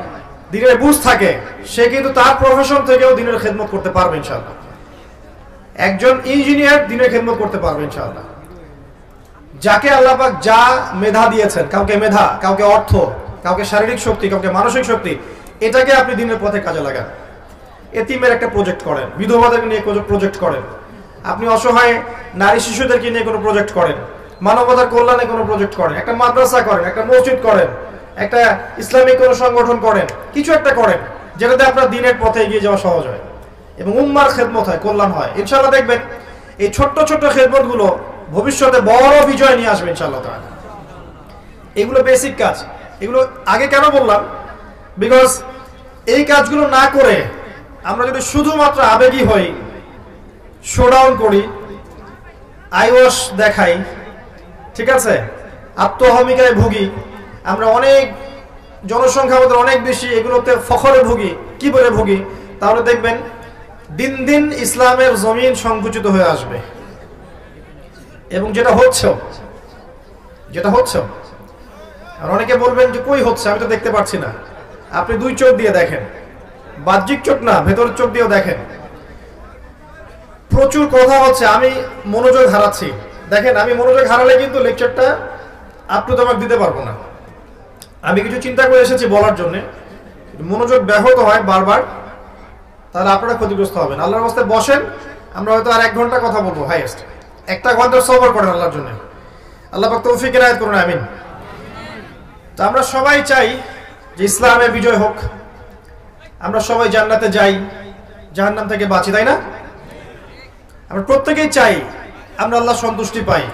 দিনের বুঝ থাকে, সে কিন্তু তার প্রফেশন থেকেও দিনের খেদমত করতে পারবে ইনশাআল্লাহ। একজন ইঞ্জিনিয়ার দিনের খেদমত করতে পারবে ইনশাআল্লাহ। যাকে আল্লাহ পাক যা মেধা দিয়েছেন, কাউকে মেধা, কাউকে অর্থ, কাউকে শারীরিক শক্তি, কাউকে মানসিক শক্তি, এটাকে আপনি দিনের পথে কাজে লাগান। এতিমের একটা প্রজেক্ট করেন, বিধবাদেরকে নিয়ে কোনো প্রজেক্ট করেন, আপনি অসহায় নারী শিশুদেরকে নিয়ে কোনো প্রজেক্ট করেন, মানবতার কল্যাণে কোনো প্রজেক্ট করেন, একটা মাদ্রাসা করেন, একটা মসজিদ করেন, একটা ইসলামিক কোনো সংগঠন করেন, কিছু একটা করেন যেটাতে আপনার দিনের পথে এগিয়ে যাওয়া সহজ হয় এবং উম্মার খেদমত হয়, কল্যাণ হয়। ইনশাআল্লাহ দেখবেন এই ছোট্ট ছোট্ট খেদমতগুলো ভবিষ্যতে বড় বিজয় নিয়ে আসবে ইনশাআল্লাহ তাআলা। এগুলো বেসিক কাজ। এগুলো আগে কেন বললাম? বিকজ এই কাজগুলো না করে আমরা যদি শুধুমাত্র আবেগী হই, শোডাউন করি, আইওয়াশ দেখাই, ঠিক আছে, আত্মহমিকায় ভুগি, আমরা অনেক জনসংখ্যা আমাদের অনেক বেশি, এগুলোতে ফখরে ভুগি, কি বলে ভুগি, তাহলে দেখবেন দিন দিন ইসলামের জমিন সংকুচিত হয়ে আসবে। এবং যেটা হচ্ছে আর অনেকে বলবেন যে কই হচ্ছে, আমি তো দেখতে পাচ্ছি না। আপনি দুই চোখ দিয়ে দেখেন, বাহ্যিক চোখ না, ভেতরের চোখ দিয়েও দেখেন। প্রচুর কথা হচ্ছে, আমি মনোযোগ হারাচ্ছি। দেখেন, আমি মনোযোগ হারালে কিন্তু লেকচারটা আপনি তো আমাকে দিতে পারবো না। আমি কিছু চিন্তা করে এসেছি বলার জন্য, মনোযোগ ব্যাহত হয় বারবার, তাহলে আপনারা ক্ষতিগ্রস্ত হবেন। আল্লাহর রাস্তায় বসেন, আমরা হয়তো আর 1 ঘন্টা কথা বলবো হাইয়েস্ট। 1 ঘন্টা সবর করেন আল্লাহর জন্য। আল্লাহ পাক তৌফিক এনায়েত করুন, আমিন। তো আমরা সবাই চাই যে ইসলামের বিজয় হোক, আমরা সবাই জান্নাতে যাই, জাহান্নাম থেকে বাঁচি, তাই না? আমরা প্রত্যেকেই চাই আমরা আল্লাহ সন্তুষ্টি পাই।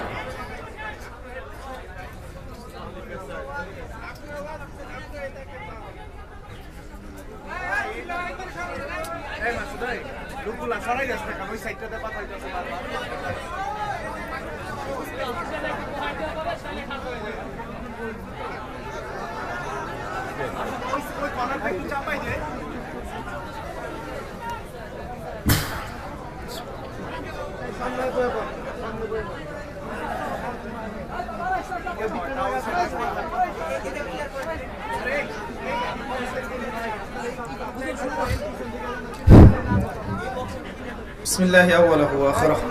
বিসমিল্লাহি আউওয়ালাহু ওয়া আখিরাহু,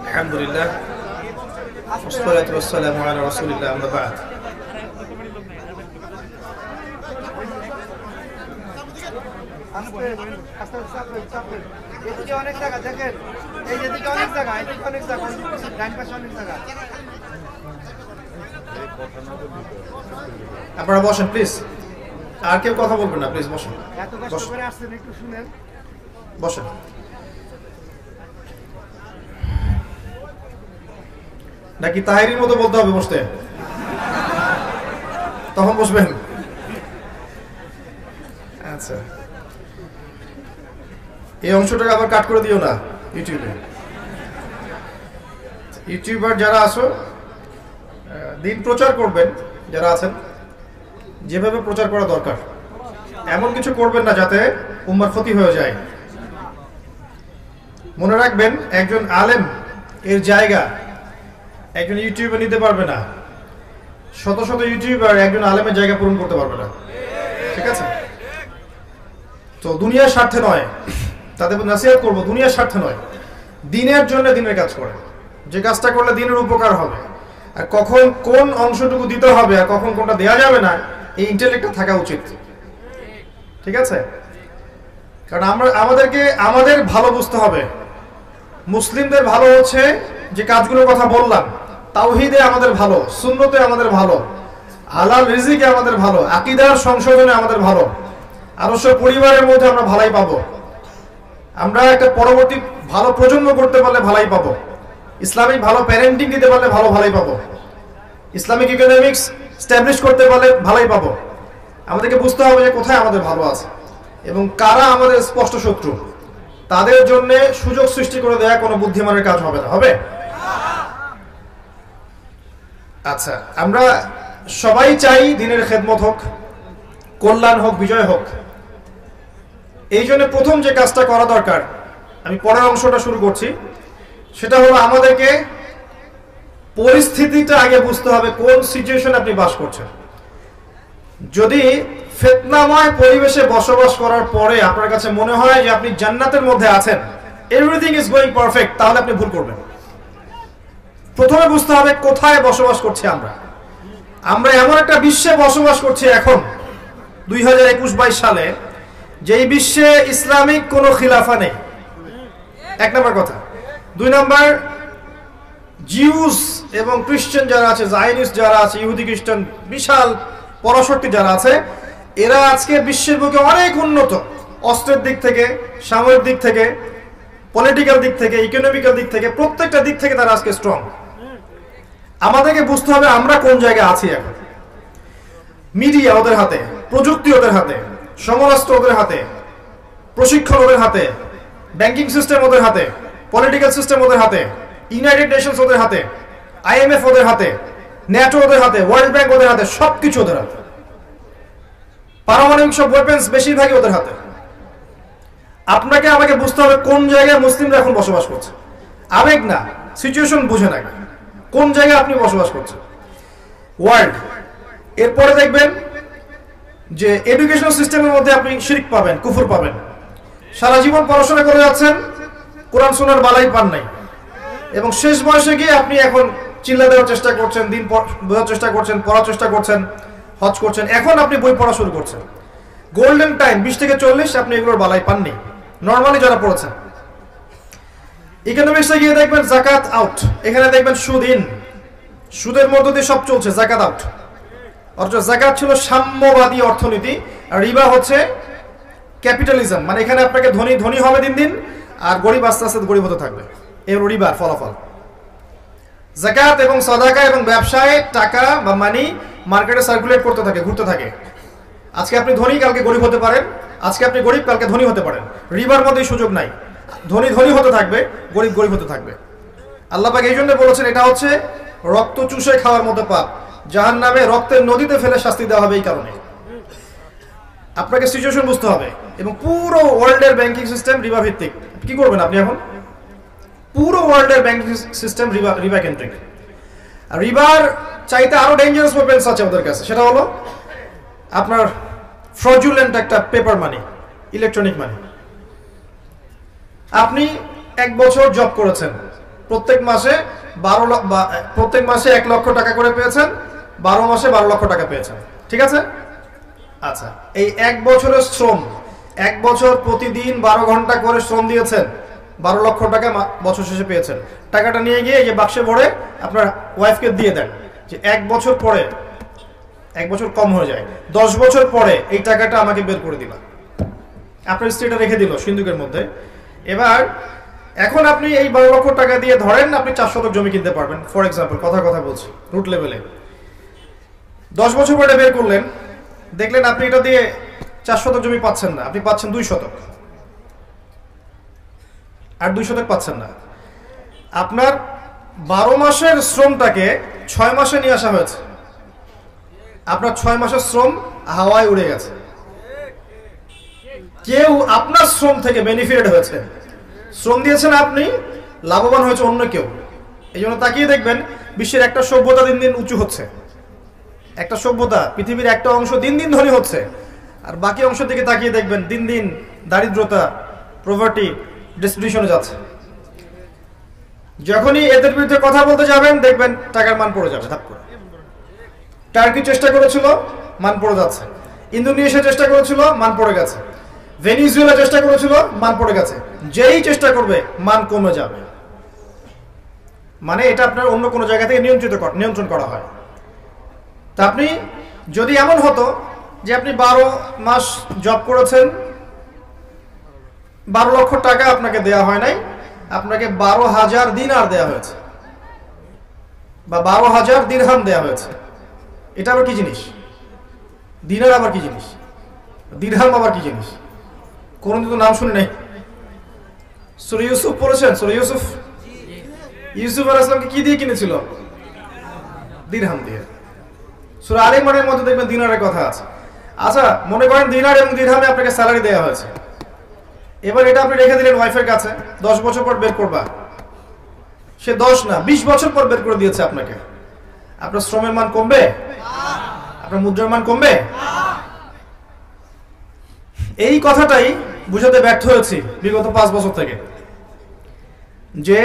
আলহামদুলিল্লাহ, ওয়াসসালাতু ওয়াসসালামু আলা রাসূলিল্লাহ, আম্মা বা'দ। আপনারা বসেন প্লিজ, আর কেউ কথা বলবেন না, প্লিজ বসেন, বসেন। নাকি তাহিরির মতো বলতে হবে বসতে? তখন বসবেন। আচ্ছা, এই অংশটাকে আবার কাট করে দিও না ইউটিউবে। ইউটিউবার যারা আছো, দিন প্রচার করবেন, যারা আছেন, যেভাবে প্রচার করা দরকার এমন কিছু করবেন না যাতে উম্মার ক্ষতি হয়ে যায়। মনে রাখবেন, একজন আলেম এর জায়গা একজন ইউটিউবার নিতে পারবে না। শত শত ইউটিউবার একজন আলেমের জায়গা পূরণ করতে পারবে না, ঠিক আছে? তো দুনিয়ার স্বার্থে নয়, তাদের নসিহত করবো, দুনিয়ার স্বার্থে নয়, দিনের জন্য দিনের কাজ করে। যে কাজটা করলে দিনের উপকার হবে, আর কখন কোন অংশটুকু দিতে হবে আর কখন কোনটা দেওয়া যাবে না, এই ইন্টেলেক্টটা থাকা উচিত, ঠিক আছে? কারণ আমাদেরকে আমাদের ভালো বুঝতে হবে। মুসলিমদের ভালো হচ্ছে যে কাজগুলোর কথা বললাম, তাওহীদে আমাদের ভালো, সুন্নতে আমাদের ভালো, হালাল রিজিকে আমাদের ভালো, আকীদার সংশোধনে আমাদের ভালো, আরো সব পরিবারের মধ্যে আমরা ভালাই পাবো। আমরা একটা পরবর্তী ভালো প্রজন্ম করতে পারলে ভালাই পাবো, ইসলামিক ভালো প্যারেন্টিং দিতে পারলে ভালাই পাবো, ইসলামিক ইকোনমিক্স স্ট্যাবলিশ করতে পারলে ভালাই পাবো। আমাদেরকে বুঝতে হবে যে কোথায় আমাদের ভালো আছে এবং কারা আমাদের স্পষ্ট শত্রু। তাদের জন্য সুযোগ সৃষ্টি করে দেয়া কোনো বুদ্ধিমানের কাজ হবে না, হবে? আচ্ছা, আমরা সবাই চাই দিনের খেদমত হোক, কল্যাণ হোক, বিজয় হোক। এই জন্য প্রথম যে কাজটা করা দরকার, আমি পরের অংশটা শুরু করছি, সেটা হলো আমাদেরকে পরিস্থিতিটা আগে বুঝতে হবে, কোন সিচুয়েশনে আপনি বাস করছেন। যদি ফিতনাময় পরিবেশে বসবাস করার পরে আপনার কাছে মনে হয় যে আপনি জান্নাতের মধ্যে আছেন, এভরিথিং ইজ গোয়িং পারফেক্ট, তাহলে আপনি ভুল করবেন। প্রথমে বুঝতে হবে কোথায় বসবাস করছি আমরা। আমরা এমন একটা বিশ্বে বসবাস করছি এখন 2021-22 সালে যে এই বিশ্বে ইসলামিক কোনো খিলাফা নেই, এক নম্বর কথা। দুই নম্বর, জিউস এবং খ্রিস্টান যারা আছে, জায়নিস্ট যারা আছে, ইহুদি খ্রিস্টান বিশাল পরাশক্তি যারা আছে, এরা আজকে বিশ্বের বুকে অনেক উন্নত, অস্ত্রের দিক থেকে, সামরিক দিক থেকে, পলিটিক্যাল দিক থেকে, ইকোনমিক্যাল দিক থেকে, প্রত্যেকটা দিক থেকে তারা আজকে স্ট্রং। আমাদেরকে বুঝতে হবে আমরা কোন জায়গায় আছি এখন। মিডিয়া ওদের হাতে, প্রযুক্তি ওদের হাতে, সমরাস্ত্র ওদের হাতে, প্রশিক্ষণ ওদের হাতে, ব্যাংকিং সিস্টেম ওদের হাতে, পলিটিক্যাল সিস্টেম ওদের হাতে, ইউনাইটেড নেশনস ওদের হাতে, IMF ওদের হাতে, ন্যাটো ওদের হাতে, ওয়ার্ল্ড ব্যাংক ওদের হাতে, সবকিছু ওদের হাতে। পারমাণবিক সব ওয়েপন্স বেশিরভাগই ওদের হাতে। আপনাকে আমাকে বুঝতে হবে কোন জায়গায় মুসলিমরা এখন বসবাস করছে। আবেগ না, সিচুয়েশন বুঝে না, কোন জায়গায় আপনি বসবাস করছেন ওয়ার্ল্ড। এরপরে দেখবেন যে এডুকেশনাল সিস্টেমের মধ্যে আপনি শিরক পাবেন, কুফর পাবেন। সারা জীবন পড়াশোনা করে যাচ্ছেন, কোরআন শোনার বালাই পান নাই, এবং শেষ বয়সে গিয়ে আপনি এখন চিল্লা দেওয়ার চেষ্টা করছেন, দিন বোঝার চেষ্টা করছেন, পড়ার চেষ্টা করছেন, হজ করছেন, এখন আপনি বই পড়া শুরু করছেন। গোল্ডেন টাইম 20 থেকে 40 আপনি এগুলোর বালাই পাননি নর্মালি যারা পড়েছেন। ইকোনমিক্সে গিয়ে দেখবেন জাকাত আউট, এখানে দেখবেন সুদ ইন, সুদের মধ্য দিয়ে সব চলছে, জাকাত আউট। অথচ জাকাত ছিল সাম্যবাদী অর্থনীতি, আর রিবা হচ্ছে ক্যাপিটালিজম, মানে এখানে আপনাকে ধনী ধনী হবে দিন দিন, আর গরিব আস্তে আস্তে গরিব হতে থাকবে। এর রিবার ফলাফল। জাকাত এবং সাদাকা এবং ব্যবসায় টাকা বা মানি মার্কেটে সার্কুলেট করতে থাকে, ঘুরতে থাকে। আজকে আপনি ধনী, কালকে গরিব হতে পারেন, আজকে আপনি গরিব, কালকে ধনী হতে পারেন। রিবার মধ্যে সুযোগ নাই, ধনী ধনী হতে থাকবে, গরিব গরিব হতে থাকবে। আল্লাহ পাক এই জন্য বলেছেন এটা হচ্ছে রক্ত চুষে খাওয়ার মতো পাপ, জাহান্নামে রক্তের নদীতে ফেলে শাস্তি দেওয়া হবে। এই কারণে আপনাকে সিচুয়েশন বুঝতে হবে। এবং পুরো ওয়ার্ল্ডের ব্যাংকিং সিস্টেম রিবা ভিত্তিক। কি করবেন আপনি এখন? পুরো ওয়ার্ল্ডের ব্যাংকিং সিস্টেম রিবা কেন্দ্রিক। রিবার চাইতে আরো ডেঞ্জারাস ওয়েপন্স আছে ওদের কাছে, সেটা হলো আপনার ফ্রডুলেন্ট একটা পেপার মানি, ইলেকট্রনিক মানি। আপনি 1 বছর জব করেছেন, প্রত্যেক মাসে 1 লক্ষ টাকা করে পেয়েছেন, 12 মাসে 12 লক্ষ টাকা পেয়েছেন, ঠিক আছে? আচ্ছা, এই 1 বছরের শ্রম, 1 বছর প্রতিদিন 12 ঘন্টা করে শ্রম দিয়েছেন, 12 লক্ষ টাকা বছর শেষে পেয়েছেন। টাকাটা নিয়ে গিয়ে এই যে বাক্সে ভরে আপনার ওয়াইফকে দিয়ে দেন, যে 1 বছর পরে, 1 বছর কম হয়ে যায়, 10 বছর পরে এই টাকাটা আমাকে বের করে দিবা। আপনার স্ত্রীটা রেখে দিল সিন্ধুকের মধ্যে। এবার এখন আপনি এই 12 লক্ষ টাকা দিয়ে ধরেন আপনি 4 শতক জমি কিনতে পারবেন, ফর এক্সাম্পল, কথা বলছি রুট লেভেলে। 10 বছর পরে বের করলেন, দেখলেন আপনি এটা দিয়ে 4 শতক জমি পাচ্ছেন না, আপনি পাচ্ছেন 2 শতক, আর 2 শতক পাচ্ছেন না। আপনার 12 মাসের শ্রমটাকে 6 মাসে নিয়ে আসা হয়েছে, আপনার 6 মাসের শ্রম হাওয়ায় উড়ে গেছে। কেউ আপনার শ্রম থেকে বেনিফিটেড হয়েছে, শ্রম দিয়েছেন আপনি, লাভবান হয়েছে অন্য কেউ। এই জন্য তাকিয়ে দেখবেন বিশ্বের একটা সভ্যতা দিন দিন উঁচু হচ্ছে, একটা সভ্যতা, পৃথিবীর একটা অংশ দিন দিন ধনী হচ্ছে, আর বাকি অংশের দিকে তাকিয়ে দেখবেন দিন দিন দারিদ্রতা, প্রভার্টি, ডিস্ট্রিবিউশনে যাচ্ছে। যখনই এদের বিরুদ্ধে কথা বলতে যাবেন দেখবেন টাকার মান পড়ে যাবে ধাপ করে। টার্কি চেষ্টা করেছিল, মান পড়ে যাচ্ছে। ইন্দোনেশিয়া চেষ্টা করেছিল, মান পড়ে গেছে। ভেনিজুয়েলা চেষ্টা করেছিল, মান পড়ে গেছে। যেই চেষ্টা করবে মান কমে যাবে। মানে এটা আপনার অন্য কোনো জায়গা থেকে নিয়ন্ত্রণ করা হয়। তা আপনি যদি এমন হতো যে আপনি 12 মাস জব করেছেন, 12 লক্ষ টাকা আপনাকে দেয়া হয় নাই, আপনাকে 12,000 দিনার দেয়া হয়েছে, বা 12,000 দিরহাম দেয়া হয়েছে। এটা আবার কি জিনিস? দিনার আবার কি জিনিস? দিরহাম আবার কি জিনিস? কোনদিন তো নাম শুনি নাই। সূরা ইউসুফ পড়েছেন? সূরা ইউসুফ আলাইহিস সালামকে কি দিয়ে কিনেছিল? দিরহাম দিয়ে। সূরা আলে ইমরানের মধ্যে দেখবেন দিনারের কথা আছে। আচ্ছা, মনে করেন দিনার এবং দিরহামে আপনাকে স্যালারি দেওয়া হয়েছে। এবার এটা আপনি রেখে দিলেন ওয়াইফের কাছে, 10 বছর পর বের করবা। সে 10 না 20 বছর পর বের করে দিয়েছে আপনাকে। আপনার শ্রমের মান কমবে? আপনার মুদ্রার মান কমবে? এই কথাটাই বুঝাতে ব্যর্থ হয়েছি বিগত 5 বছর থেকে, যে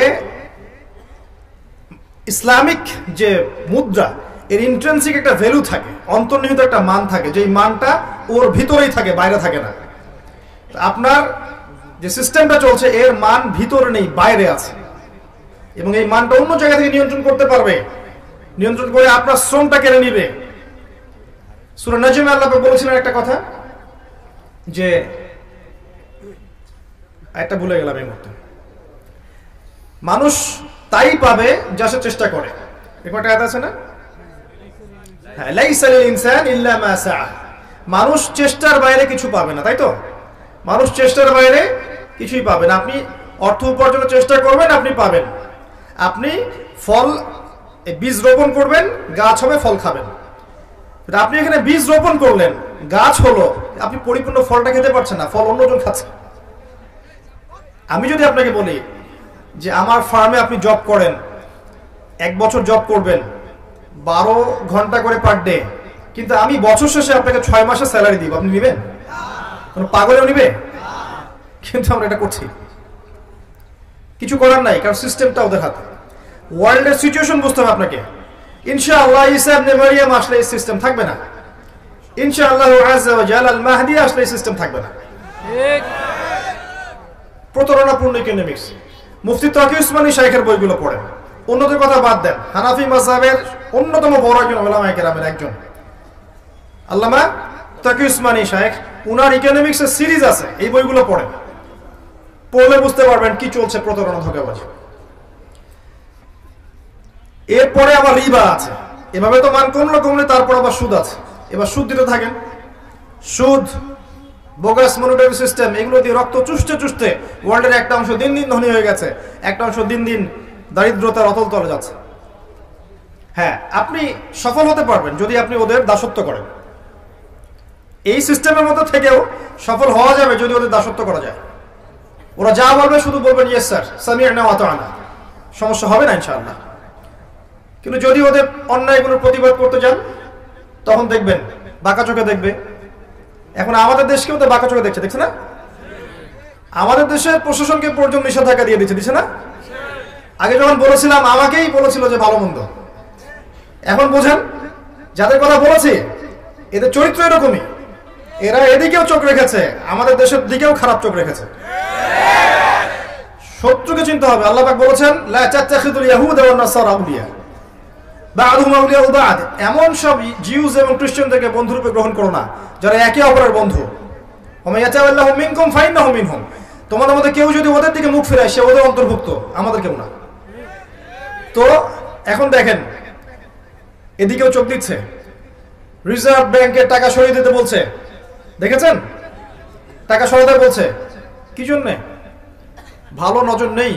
ইসলামিক যে মুদ্রা, এর ইন্ট্রিনসিক একটা ভ্যালু থাকে, অন্তর্নিহিত একটা মান থাকে, যে মানটা ওর ভিতরেই থাকে, বাইরে থাকে না। আপনার যে সিস্টেমটা চলছে এর মান ভিতরে নেই, বাইরে আছে, এবং এই মানটা অন্য জায়গা থেকে নিয়ন্ত্রণ করতে পারবে, নিয়ন্ত্রণ করে আপনার শ্রমটা কেড়ে নিবে। সূরা নাজমে আল্লাহ বলেছিলেন একটা কথা, যে একটা ভুলে গেলাম এই মুহূর্তে, মানুষ তাই পাবে যা সে চেষ্টা করে। একটা আয়াত আছে না, হ্যাঁ, লাইসা লিল ইনসান ইল্লা মা সাআ, মানুষ চেষ্টার বাইরে কিছু পাবে না, তাই তো? মানুষ চেষ্টার বাইরে কিছুই পাবে না। আপনি অর্থ উপার্জনের চেষ্টা করবেন, আপনি পাবেন। আপনি ফল, বীজ রোপণ করবেন, গাছ হবে, ফল খাবেন। আপনি এখানে বীজ রোপণ করলেন, গাছ হলো, আপনি পরিপূর্ণ ফলটা খেতে পারছেন না, ফল অন্যজন খাচ্ছে। আমি যদি আপনাকে বলি যে আমার ফার্মে আপনি জব করেন, 1 বছর জব করবেন, 12 ঘন্টা করে পার ডে, কিন্তু আমি বছর শেষে আপনাকে 6 মাসের স্যালারি দিব, আপনি নেবেন? কোনো পাগলেও নিবে? কিন্তু আমরা এটা করছি, কিছু করার নাই, কারণ সিস্টেমটা ওদের হাতে। ওয়ার্ল্ডের সিচুয়েশন বুঝতে হবে আপনাকে। ইনশাআল্লাহ ঈসা ইবনে মারইয়াম আসলে এই সিস্টেম থাকবে না, ইনশাআল্লাহ আযজা ওয়া জাল আল মাহদি আসলে এই সিস্টেম থাকবে না। ঠিক, প্রতারণাপূর্ণ ইকোনমিক্স। মুফতি তাকি উসমানী শাইখের বইগুলো পড়েন, অন্যদের কথা বাদ দেন। হানাফি মাযহাবের অন্যতম বড় একজন উলামায়ে কেরামের একজন আল্লামা তাকি উসমানী শাইখ, উনার ইকোনমিক্সের সিরিজ আছে, এই বইগুলো পড়েন, পড়লে বুঝতে পারবেন কি চলছে, প্রতারণা, ধোঁকাবাজি। এরপরে আবার রিবা আছে, এভাবে তো মান কমলে তারপর আবার সুদ আছে, এবার সুদ দিতে থাকেন। সুদ, বোগাস মনিটরি সিস্টেম, এগুলো দিয়ে রক্ত চুষতে চুষতে ওয়ার্ল্ডের একটা অংশ দিন দিন ধনী হয়ে গেছে, একটা অংশ দিন দিন দারিদ্রতার অতল তলে যাচ্ছে। হ্যাঁ, আপনি সফল হতে পারবেন যদি আপনি ওদের দাসত্ব করেন। এই সিস্টেমের মধ্যে থেকেও সফল হওয়া যাবে যদি ওদের দাসত্ব করা যায়। ওরা যা বলবে শুধু বলবেন ইয়েস স্যার, সামি'না ওয়া আতা'না, সমস্যা হবে না ইনশাআল্লাহ। কিন্তু যদি ওদের অন্যায়গুলোর প্রতিবাদ করতে যান, তখন দেখবেন বাঁকা চোখে দেখবে। এখন আমাদের দেশকেও তো বাঁকা চোখে দেখছে না? আমাদের দেশের প্রশাসনকে পর্যন্ত নিষেধাজ্ঞা দিয়ে দিচ্ছে না? আগে যখন বলেছিলাম আমাকেই বলেছিল যে ভালো মন্দ, এখন বোঝেন যাদের কথা বলেছি এদের চরিত্র এরকমই, এরা এদিকেও চোখ রেখেছে, আমাদের দেশের দিকেও খারাপ চোখ রেখেছে। শত্রুকে চিনতে হবে। আল্লাহ পাক বলেছেন লা তাত্তাখিযুল ইয়াহুদা ওয়ান নাসারা আউলিয়া বা'দুহুম আউলিয়া বা'দ, এমন সব জিউস এবং খ্রিস্টানদেরকে বন্ধুরূপে গ্রহণ করো না যারা একে অপরের বন্ধু। ওয়া মান ইয়াতাওয়াল্লাহুম মিনকুম ফাইন্নাহু মিনহুম, তোমাদের মধ্যে কেউ যদি ওদের দিকে মুখ ফেরায় সে ওদের অন্তর্ভুক্ত, আমাদের কেউ না। তো এখন দেখেন এদিকেও চোখ দিচ্ছে, রিজার্ভ ব্যাংকের টাকা সরিয়ে দিতে বলছে, দেখেছেন? টাকা সরাতে বলছে, কি জন্যে? ভালো নজর নেই।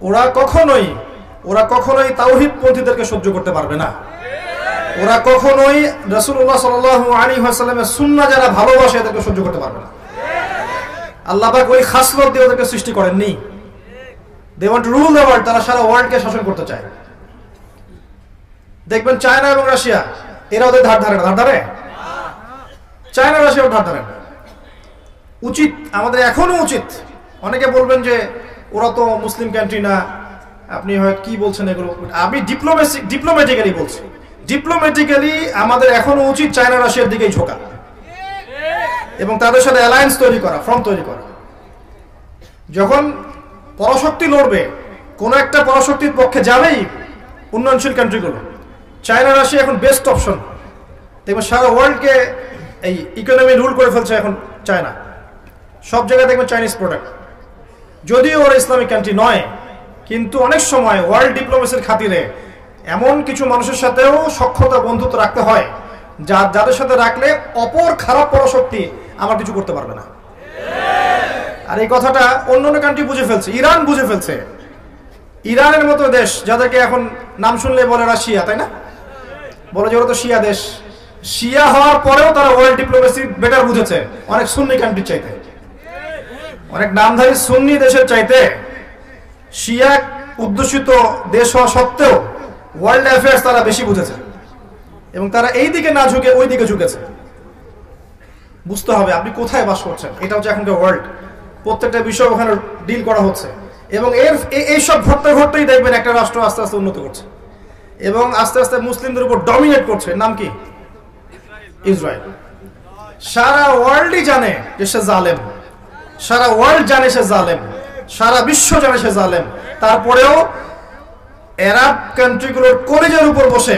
ওরা কখনোই তাওহীদ পন্থীদেরকে সহ্য করতে পারবে না। ওরা কখনোই রাসূলুল্লাহ সাল্লাল্লাহু আলাইহি ওয়াসাল্লামের সুন্নাহ যারা ভালোবাসে এদেরকে সহ্য করতে পারবে না। আল্লাহ পাক ওই খাসলত দিয়ে ওদেরকে সৃষ্টি করেননি। They want to rule the world, তারা সারা ওয়ার্ল্ডকে শাসন করতে চায়। দেখবেন চায়না এবং রাশিয়া এরা ওদের ধার ধারে, চায়না রাশিয়া ধার ধারে। উচিত, আমাদের এখনো উচিত। অনেকে বলবেন যে ওরা তো মুসলিম কান্ট্রি না, আপনি হয়তো কি বলছেন এগুলো। আমি ডিপ্লোম্যাটিক্যালি বলছি, ডিপ্লোম্যাটিক্যালি আমাদের এখনো উচিত চায়না রাশিয়ার দিকেই ঝোঁকা এবং তাদের সাথে অ্যালায়েন্স তৈরি করা, ফ্রন্ট তৈরি করা। যখন পরাশক্তি লড়বে, কোনো একটা পরাশক্তির পক্ষে যাবেই উন্নয়নশীল কান্ট্রিগুলো। চায়না রাশিয়া এখন বেস্ট অপশন। দেখবেন সারা ওয়ার্ল্ডকে এই ইকোনমি রুল করে ফেলছে এখন চায়না। সব জায়গায় দেখবেন চাইনিজ প্রোডাক্ট, যদিও ওরা ইসলামিক কান্ট্রি নয়, কিন্তু অনেক সময় ওয়ার্ল্ড ডিপ্লোমেসির খাতিরে এমন কিছু মানুষের সাথেও সখ্যতা, বন্ধুত্ব রাখতে হয় যাদের সাথে রাখলে অপর খারাপ পরাশক্তি আমার কিছু করতে পারবে না। আর এই কথাটা অন্য কান্ট্রি বুঝে ফেলছে, ইরান বুঝে ফেলছে। ইরানের মতো দেশ যাদেরকে এখন নাম শুনলে বলে রাশিয়া, তাই না? বলে যে ওরা তো শিয়া দেশ। শিয়া হওয়ার পরেও তারা ওয়ার্ল্ড ডিপ্লোমেসি বেটার বুঝেছে অনেক সুন্নি কান্ট্রির চাইতে, অনেক নামধারী সুন্নি দেশের চাইতে। শিয়া উদ্দেশিত দেশ হওয়া সত্ত্বেও ওয়ার্ল্ড অ্যাফেয়ার্স তারা বেশি বুঝেছে এবং তারা এই দিকে না ঝুঁকে ওই দিকে ঝুঁকেছে। বুঝতে হবে আপনি কোথায় বাস করছেন। এটা হচ্ছে এখনকার ওয়ার্ল্ড, প্রত্যেকটা বিষয় ওখানে ডিল করা হচ্ছে এবং এইসব ঘটতেই দেখবেন একটা রাষ্ট্র আস্তে আস্তে উন্নত করছে এবং আস্তে আস্তে মুসলিমদের উপর ডমিনেট করছে। নাম কি? ইসরায়েল। সারা ওয়ার্ল্ডই জানে যে সে জালেম, সারা ওয়ার্ল্ড জানে সে জালেম, সারা বিশ্ব জানে সে জালেম। তারপরেও আরব কান্ট্রিগুলোর কলেজের উপর বসে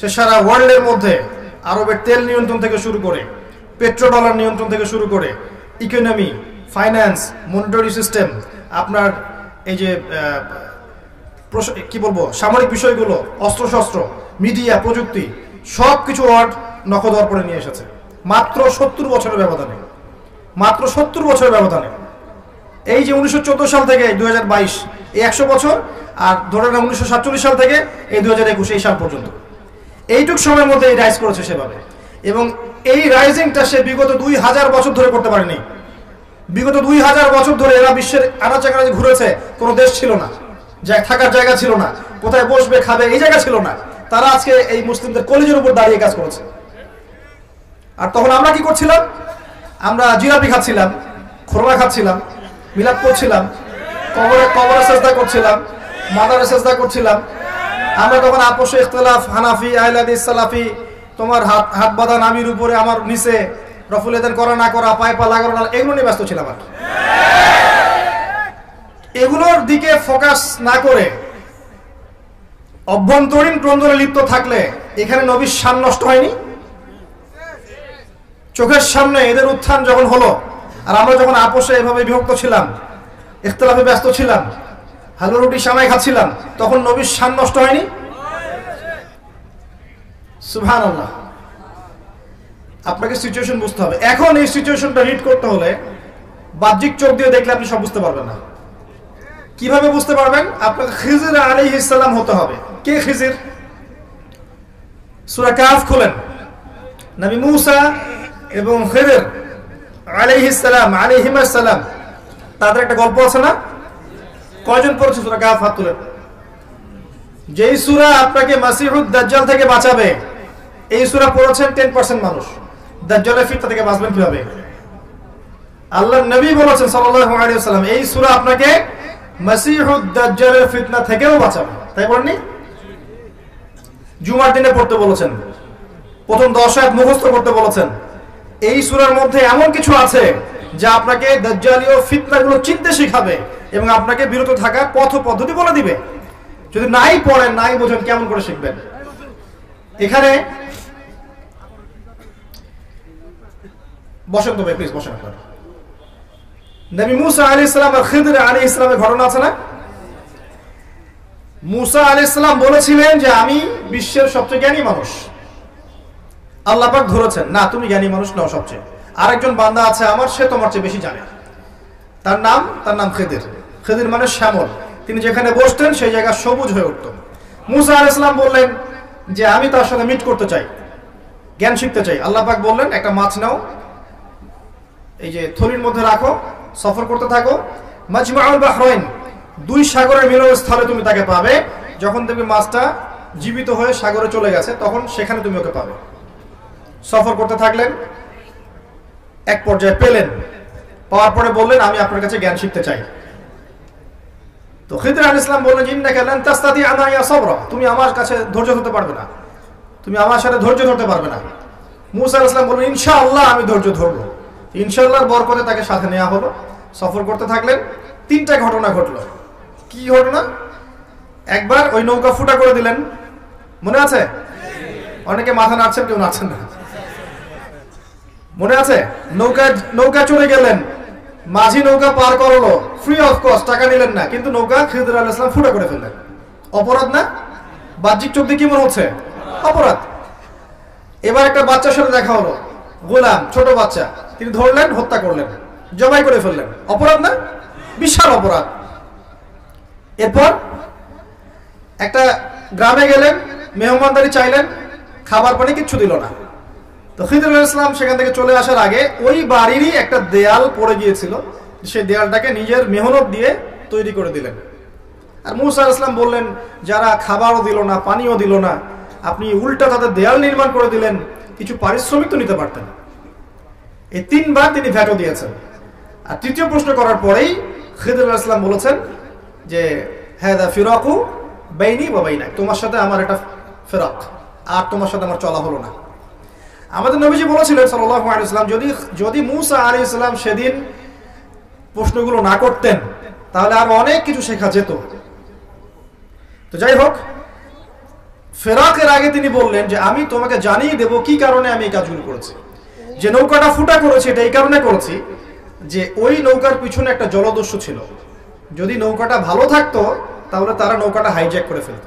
সে সারা ওয়ার্ল্ডের মধ্যে আরবের তেল নিয়ন্ত্রণ থেকে শুরু করে, পেট্রোডলার নিয়ন্ত্রণ থেকে শুরু করে, ইকোনমি, ফাইন্যান্স, মনিটারি সিস্টেম, আপনার এই যে কি বলবো সামরিক বিষয়গুলো, অস্ত্রশস্ত্র, মিডিয়া, প্রযুক্তি, সব কিছু ওয়ার্ল্ড নখদর করে নিয়ে এসেছে মাত্র 70 বছরের ব্যবধানে। মাত্র 70 বছরের ব্যবধানে। এই যে 1914 সাল থেকে 2022, এই 100 বছর, আর ধরে না 1947 সাল থেকে এই 2021 এই সাল পর্যন্ত, এইটুক সময়ের মধ্যে এই রাইজ করেছে সেভাবে। এবং এই রাইজিংটা সে বিগত 2000 বছর ধরে করতে পারেনি। বিগত 2000 বছর ধরে এরা বিশ্বের আনাচে কানাচে ঘুরেছে, কোনো দেশ ছিল না, থাকার জায়গা ছিল না, কোথায় বসবে খাবে এই জায়গা ছিল না। তারা আজকে এই মুসলিমদের কলেজের উপর দাঁড়িয়ে কাজ করেছে। আর তখন আমরা কি করছিলাম? আমরা জিলাপি খাচ্ছিলাম, খোরমা খাচ্ছিলাম, মিলাদ করছিলাম, কবরে সেজদা করছিলাম, মাদারে সেজদা করছিলাম। আমরা তখন আপোষে ইখতিলাফ, হানাফি, আহলে হাদিস, সালাফি, তোমার হাত বাঁধা নামির উপরে, আমার নিচে রফুল এদান করা না করা, পায়ে পা লাগানো না, এগুলো নিয়ে ব্যস্ত ছিলাম। আর এগুলোর দিকে ফোকাস না করে অভ্যন্তরীণ দ্বন্দ্বে লিপ্ত থাকলে এখানে নবীর শান নষ্ট হয়নি? চোখের সামনে এদের উত্থান যখন হলো, আর আমরা যখন আপোষে এভাবে বিভক্ত ছিলাম, ইখতিলাফে ব্যস্ত ছিলাম, হালুয়া রুটি সামাই খাচ্ছিলাম, তখন নবীর শান নষ্ট হয়নি? সুবহানাল্লাহ। আপনাকে সিচুয়েশন বুঝতে হবে। এখন এই সিচুয়েশনটা রিড করতে হলে বাহ্যিক চোখ দিয়ে দেখলে আপনি সব বুঝতে পারবেন না। কিভাবে বুঝতে পারবেন? আপনাকে খিজির আলাইহিস সালাম হতে হবে। কে খিজির? সূরা কাহফ খুলেন। নবী মুসা এবং খিজির আলাইহিস সালাম, তাদের একটা গল্প আছে না? কয়জন পড়েছে সূরা কাহফ? হাত তুলেন। যেই সূরা আপনাকে মাসিহুদ দাজ্জাল থেকে বাঁচাবে, এই সূরা পড়েছেন 10% মানুষ। দাজ্জালের ফিতনা থেকে বাঁচবেন কিভাবে? আল্লাহর নবী বলেছেন সাল্লাল্লাহু আলাইহি ওয়াসাল্লাম, এই সূরা আপনাকে মাসিহুদ দাজ্জালের ফিতনা থেকেও বাঁচাবে। তাই বলেননি? জুমার দিনে পড়তে বলেছেন, প্রথম 10 আয়াত মুখস্থ করতে বলেছেন। এই সূরার মধ্যে এমন কিছু আছে যা আপনাকে দাজ্জালীয় ফিতনাগুলো চিনতে শিখাবে এবং আপনাকে বিরত থাকার পথ পদ্ধতি বলে দিবে। যদি নাই পড়েন, নাই বোঝেন, কেমন করে শিখবেন? এখানে বসেন তো ভাই, প্লিজ বসেন। আপনার নবী মুসা আলাইহিস সালাম আর খিজির আলাইহিস সালামের ঘটনা আছে না? মুসা আলাইহিস সালাম বলেছিলেন যে আমি বিশ্বের সবচেয়ে জ্ঞানী মানুষ। আল্লাহ পাক ধরেছেন, না তুমি জ্ঞানী মানুষ নও সবচেয়ে, আরেকজন বান্দা আছে আমার, সে তোমার চেয়ে বেশি জানে। তার নাম খিজির। খিজির মানে শ্যামল। তিনি যেখানে বসতেন সেই জায়গা সবুজ হয়ে উঠত। মুসা আলাইহিস সালাম বললেন যে আমি তার সাথে মিট করতে চাই, জ্ঞান শিখতে চাই। আল্লাহ পাক বললেন একটা মাছ নাও, এই যে থলির মধ্যে রাখো, সফর করতে থাকো, মাজমাউল বাহরাইন, দুই সাগরের মিলনস্থলে তুমি তাকে পাবে। যখন তুমি মাছটা জীবিত হয়ে সাগরে চলে গেছে, তখন সেখানে তুমি ওকে পাবে। সফর করতে থাকলেন, এক পর্যায়ে পেলেন, পাওয়ার পরে বললেন আমি আপনার কাছে জ্ঞান শিখতে চাই। তো খিজির আলাইহিস সালাম বললেন ইন্নাকা লান তাস্তাতি মাইয়া সাবরা, তুমি আমার কাছে ধৈর্য ধরতে পারবে না, তুমি আমার সাথে ধৈর্য ধরতে পারবে না। মুসা আলাইহিস সালাম বললেন ইনশাআল্লাহ আমি ধৈর্য ধরবো। ইনশাআল্লাহর বরকতে তাকে সাথে নেওয়া হলো। সফর করতে থাকলেন। 3টা ঘটনা ঘটলো। কি ঘটনা? একবার ওই নৌকা ফুটা করে দিলেন, মনে আছে? অনেকে মাথা নাড়ছেন, কেউ নাড়ছেন না। মনে আছে? নৌকা চলে গেলেন, মাঝি নৌকা পার করলো, ফ্রি অফ কস্ট, টাকা নিলেন না, কিন্তু নৌকা খিজির আলাইহিস সালাম ফুটা করে ফেললেন। অপরাধ না? বাহ্যিক চোখ দিয়ে কি মনে হচ্ছে? অপরাধ। এবার একটা বাচ্চার সাথে দেখা হলো, গোলাম, ছোট বাচ্চা, তিনি ধরলেন, হত্যা করলেন, জবাই করে ফেললেন। অপরাধ না? বিশাল অপরাধ। এরপর একটা গ্রামে গেলেন, মেহমানদারি চাইলেন, খাবার পানি কিচ্ছু দিল না। তো খিজির আলাইহিস সালাম সেখান থেকে চলে আসার আগে ওই বাড়িরই একটা দেয়াল পড়ে গিয়েছিল, সেই দেয়ালটাকে নিজের মেহনত দিয়ে তৈরি করে দিলেন। আর মুসা আলাইহিস সালাম বললেন যারা খাবারও দিল না, পানিও দিল না, আপনি উল্টা তাদের দেয়াল নির্মাণ করে দিলেন, কিছু পারিশ্রমিক তো নিতে পারতেন। এই 3বার তিনি ভ্যাটো দিয়েছেন। আর তৃতীয় প্রশ্ন করার পরেই খিজির আলাইহিস সালাম বলেছেন যে হাদা ফিরাকু বাইনি ওয়া বাইনাক, তোমার সাথে আমার একটা ফেরাক, আর তোমার সাথে আমার চলা হলো না। আমাদের নবীজি বলেছিলেন সাল্লাল্লাহু আলাইহি ওয়াসাল্লাম, যদি মুসা আলাইহিস সালাম সেদিন প্রশ্নগুলো না করতেন তাহলে আর অনেক কিছু শেখা যেত। তো যাই হোক, ফেরাকের আগে তিনি বললেন যে আমি তোমাকে জানিয়ে দেব কি কারণে আমি এই কাজগুলো করেছি। যে নৌকাটা ফুটা করেছি এটা এই কারণে করেছি যে ওই নৌকার পিছনে একটা জলদস্যু ছিল। যদি নৌকাটা ভালো থাকতো তাহলে তারা নৌকাটা হাইজ্যাক করে ফেলত।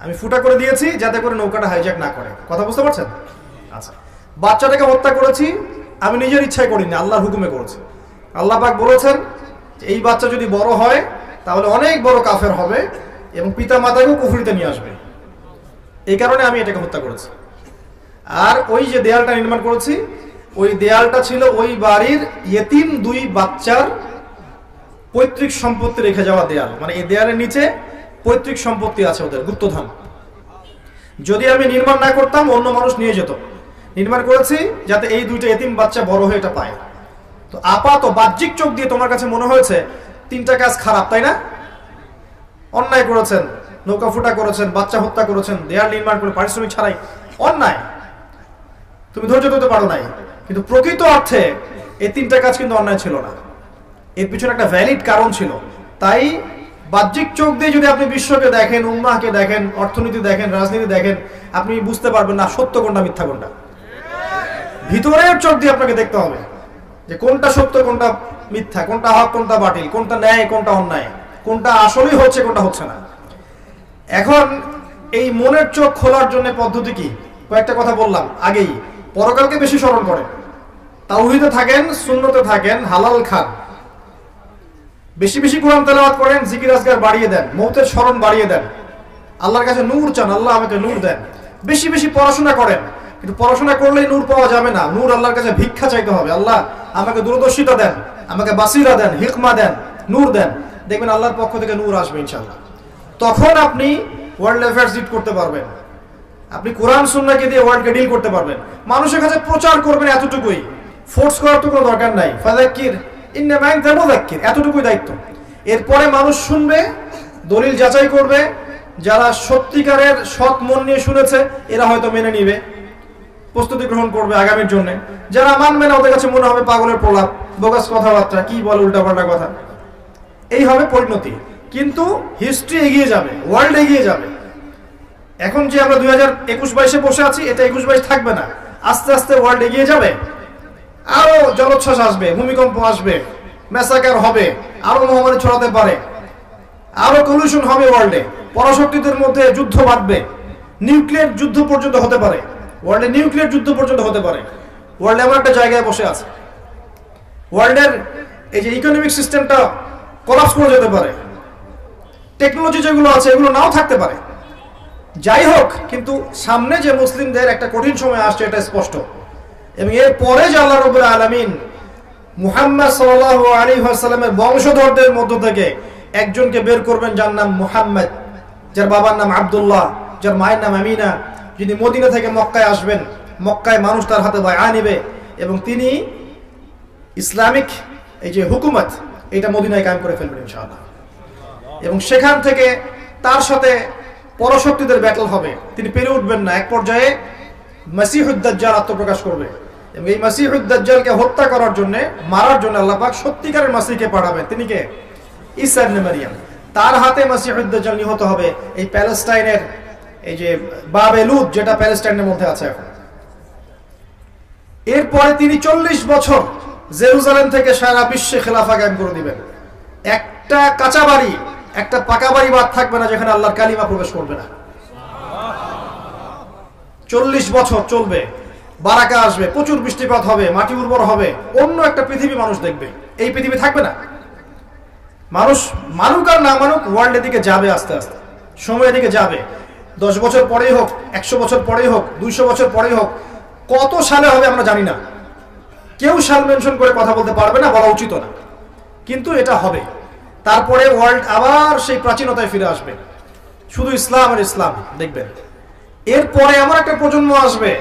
আমি ফুটা করে দিয়েছি যাতে করে নৌকাটা হাইজ্যাক না করে। কথা বুঝতে পারছেন? আচ্ছা, বাচ্চাটাকে হত্যা করেছি আমি নিজের ইচ্ছায় করিনি, আল্লাহর হুকুমে করেছি। আল্লাহ পাক বলেছেন যে এই বাচ্চা যদি বড় হয় তাহলে অনেক বড় কাফের হবে এবং পিতা মাতাকেও কুফরিতে নিয়ে আসবে, এই কারণে আমি এটাকে হত্যা করেছি। আর ওই যে দেয়ালটা নির্মাণ করেছি, ওই দেয়ালটা ছিল ওই বাড়ির ইয়েতিম 2 বাচ্চার পৈতৃক সম্পত্তি রেখে যাওয়া দেয়াল। মানে এই দেয়ালের নিচে পৈতৃক সম্পত্তি আছে ওদের, গুপ্তধন। যদি আমি নির্মাণ না করতাম অন্য মানুষ নিয়ে যেত। নির্মাণ করেছি যাতে এই 2টা ইয়েতিম বাচ্চা বড় হয়ে এটা পায়। তো আপাত বাহ্যিক চোখ দিয়ে তোমার কাছে মনে হয়েছে 3টা কাজ খারাপ, তাই না? অন্যায় করেছেন, নৌকা ফুটা করেছেন, বাচ্চা হত্যা করেছেন, দেয়াল নির্মাণ করে পারিশ্রমিক ছাড়াই, অন্যায়। তুমি ধৈর্য ধরতে পারো নাই, কিন্তু প্রকৃত অর্থে এই 3টা কাজ কিন্তু অন্যায় ছিল না। এর পিছনে একটা ভ্যালিড কারণ ছিল। তাই বাহ্যিক চোখ দিয়ে যদি আপনি বিশ্বকে দেখেন, উম্মাহকে দেখেন, অর্থনীতি দেখেন, রাজনীতি দেখেন, আপনি বুঝতে পারবেন না সত্য কোনটা মিথ্যা কোনটা। ভিতরের চোখ দিয়ে আপনাকে দেখতে হবে যে কোনটা সত্য কোনটা মিথ্যা, কোনটা হক কোনটা বাতিল, কোনটা ন্যায় কোনটা অন্যায়, কোনটা আসলেই হচ্ছে কোনটা হচ্ছে না। এখন এই মনের চোখ খোলার জন্য পদ্ধতি কি? কয়েকটা কথা বললাম আগেই। পরকালকে বেশি স্মরণ করেন, তাওহীদে থাকেন, সুন্নতে থাকেন, হালাল খান, বেশি বেশি কোরআন তেলাওয়াত করেন, জিকির আজকার বাড়িয়ে দেন, মৌতের স্মরণ বাড়িয়ে দেন, আল্লাহর কাছে নূর চান, আল্লাহ আমাকে নূর দেন। বেশি বেশি পড়াশোনা করেন, কিন্তু পড়াশোনা করলেই নূর পাওয়া যাবে না। নূর আল্লাহর কাছে ভিক্ষা চাইতে হবে। আল্লাহ আমাকে দূরদর্শিতা দেন, আমাকে বাসিরা দেন, হিকমা দেন, নূর দেন। দেখবেন আল্লাহর পক্ষ থেকে নূর আসবে ইনশাআল্লাহ। তখন আপনি ওয়ার্ল্ড অ্যাফেয়ার্স লিড করতে পারবেন, আপনি কোরআন সুন্নাহকে দিয়ে ওয়ার্ল্ডকে ডিল করতে পারবেন। মানুষের কাছে প্রচার করবেন, এতটুকুই। ফোর্স করার তো কোনো দরকার নাই। ফাযাক্কির ইন্নামা আনতা মুযাক্কির, এতটুকুই দায়িত্ব। এরপরে মানুষ শুনবে, দলিল যাচাই করবে, যারা সত্যিকারের সৎ মন নিয়ে শুনেছে এরা হয়তো মেনে নিবে, প্রস্তুতি গ্রহণ করবে আগামীর জন্য। যারা মানবে না ওদের কাছে মনে হবে পাগলের প্রলাপ, বোগাস কথাবার্তা, কি বলে উল্টাপাল্টা কথা। এই হবে পরিণতি। কিন্তু হিস্ট্রি এগিয়ে যাবে, ওয়ার্ল্ড এগিয়ে যাবে। এখন যে আমরা 2021-22-এ বসে আছি, এটা 21-22 থাকবে না। আস্তে আস্তে ওয়ার্ল্ড এগিয়ে যাবে, আরো জলোচ্ছ্বাস আসবে, ভূমিকম্প আসবে, ম্যাসাকার হবে, আরো মহামারী ছড়াতে পারে, আরো পলিউশন হবে ওয়ার্ল্ডে, পরাশক্তিদের মধ্যে যুদ্ধ বাড়বে, নিউক্লিয়ার যুদ্ধ পর্যন্ত হতে পারে, ওয়ার্ল্ডে নিউক্লিয়ার যুদ্ধ পর্যন্ত হতে পারে। ওয়ার্ল্ড এমন একটা জায়গায় বসে আছে, ওয়ার্ল্ডের এই যে ইকোনমিক সিস্টেমটা কোলাপস করে যেতে পারে, টেকনোলজি যেগুলো আছে এগুলো নাও থাকতে পারে। যাই হোক, কিন্তু সামনে যে মুসলিমদের একটা কঠিন সময় আসছে এটা স্পষ্ট। এবং এর পরে যে আল্লাহ রাব্বুল আলামিন মুহাম্মদ সাল্লাল্লাহু আলাইহি ওয়াসাল্লামের বংশধরদের মধ্য থেকে একজনকে বের করবেন, যার নাম মুহাম্মদ, যার বাবার নাম আব্দুল্লাহ, যার মায়ের নাম আমিনা। যিনি মদিনা থেকে মক্কায় আসবেন, মক্কায় মানুষ তার হাতে বায়আ নিবে এবং তিনি ইসলামিক এই যে হুকুমত এটা মদিনায় কায়েম করে ফেলবেন ইনশাআল্লাহ। এবং সেখান থেকে তার সাথে পরশক্তিদের ব্যাটল হবে, তিনি পেরে উঠবেন না। এক পর্যায়ে মাসিহুদ দাজ্জাল আত্মপ্রকাশ করবে এবং এই মাসিহুদ দাজ্জালকে হত্যা করার জন্য, মারার জন্য আল্লাহ পাক সত্যিকারের মাসিহকে পাঠাবেন। তিনি কে? ঈসা ইবনে মারইয়াম। তার হাতে মাসিহুদ দাজ্জাল নিহত হবে এই প্যালেস্টাইনের এই যে বাবেলুদ, যেটা প্যালেস্টাইনের মধ্যে আছে এখন। এরপরে তিনি 40 বছর জেরুজালেম থেকে সারা বিশ্বে খেলাফা কায়েম করে দিবেন। একটা কাঁচা বাড়ি, একটা পাকা বাড়ি বাদ থাকবে না যেখানে আল্লাহর কালিমা প্রবেশ করবে না। 40 বছর চলবে, বারাকা আসবে, প্রচুর বৃষ্টিপাত হবে, মাটি উর্বর হবে, অন্য একটা পৃথিবী মানুষ দেখবে। এই পৃথিবী থাকবে না। মানুষ মানুক আর না মানুক ওয়ার্ল্ডের দিকে যাবে, আস্তে আস্তে সময়ের দিকে যাবে। 10 বছর পরেই হোক, 100 বছর পরেই হোক, 200 বছর পরেই হোক, কত সালে হবে আমরা জানি না। কেউ সাল মেনশন করে কথা বলতে পারবে না, বলা উচিত না, কিন্তু এটা হবে। তারপরে ওয়ার্ল্ড আবার সেই প্রাচীনতায় ফিরে আসবে, শুধু ইসলাম আর ইসলাম দেখবেন। এরপরে এমন একটা প্রজন্ম আসবে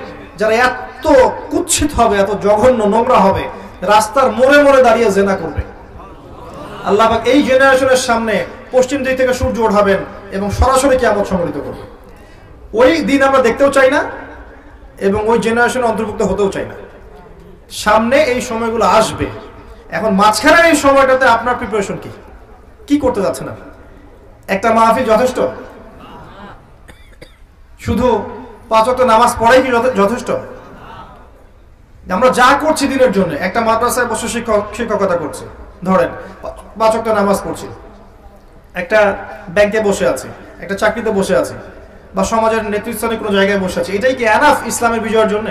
যারা এত কুৎসিত হবে, এত জঘন্য নোংরা হবে, রাস্তার মোড়ে মোড়ে দাঁড়িয়ে জেনা করবে। আল্লাহ পাক এই জেনারেশনের সামনে পশ্চিম দিক থেকে সূর্য ওঠাবেন এবং সরাসরি কিয়ামত সংঘটিত করবেন। ওই দিন আমরা দেখতেও চাই না এবং ওই জেনারেশনে অন্তর্ভুক্ত হতেও চাই না। সামনে এই সময়গুলো আসবে। এখন মাঝখানে এই সময়টাতে আপনার প্রিপারেশন কি করতে যাচ্ছেন? আপনি একটা মাহফিল যথেষ্ট? শুধু 5 ওয়াক্ত নামাজ পড়াই কি যথেষ্ট? আমরা যা করছি দিনের জন্য, একটা মাদ্রাসায় বসে শিক্ষকতা করছি, ধরেন 5 ওয়াক্ত নামাজ পড়ছি, একটা ব্যাংকে বসে আছি, একটা চাকরিতে বসে আছি, বা সমাজের নেতৃস্থানে কোনো জায়গায় বসে আছি, এটাই কি এনাফ ইসলামের বিজয়ের জন্য?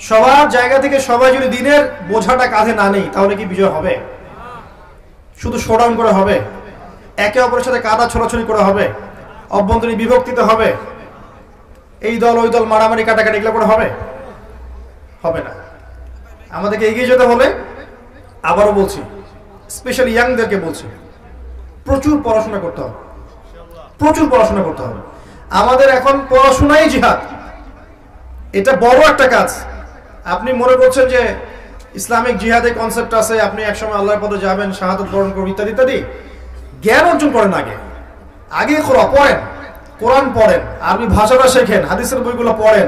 সবার জায়গা থেকে সবাই যদি দিনের বোঝাটা কাঁধে না নেই, তাহলে কি বিজয় হবে? শুধু শোডাউন করে হবে? একে অপরের সাথে কাদা ছোড়াছড়ি করে হবে? অভ্যন্তরীণ বিভক্তিতে হবে? এই দল ওই দল মারামারি কাটাকাটি এগুলো করে হবে? হবে না। আমাদেরকে এগিয়ে যেতে হলে, আবারও বলছি, স্পেশালি ইয়াংদেরকে বলছি, প্রচুর পড়াশোনা করতে হবে, প্রচুর পড়াশোনা করতে হবে। আমাদের এখন পড়াশোনাই জিহাদ। এটা বড় একটা কাজ। আপনি মনে করছেন যে ইসলামিক জিহাদের কনসেপ্ট আছে, আপনি একসময় আল্লাহর পথে যাবেন, শাহাদাত বরণ করবেন, ইত্যাদি ইত্যাদি। জ্ঞান অর্জন করেন, আগে পড়েন, কোরআন পড়েন, আরবি ভাষাটা শেখেন, হাদিসের বইগুলো পড়েন,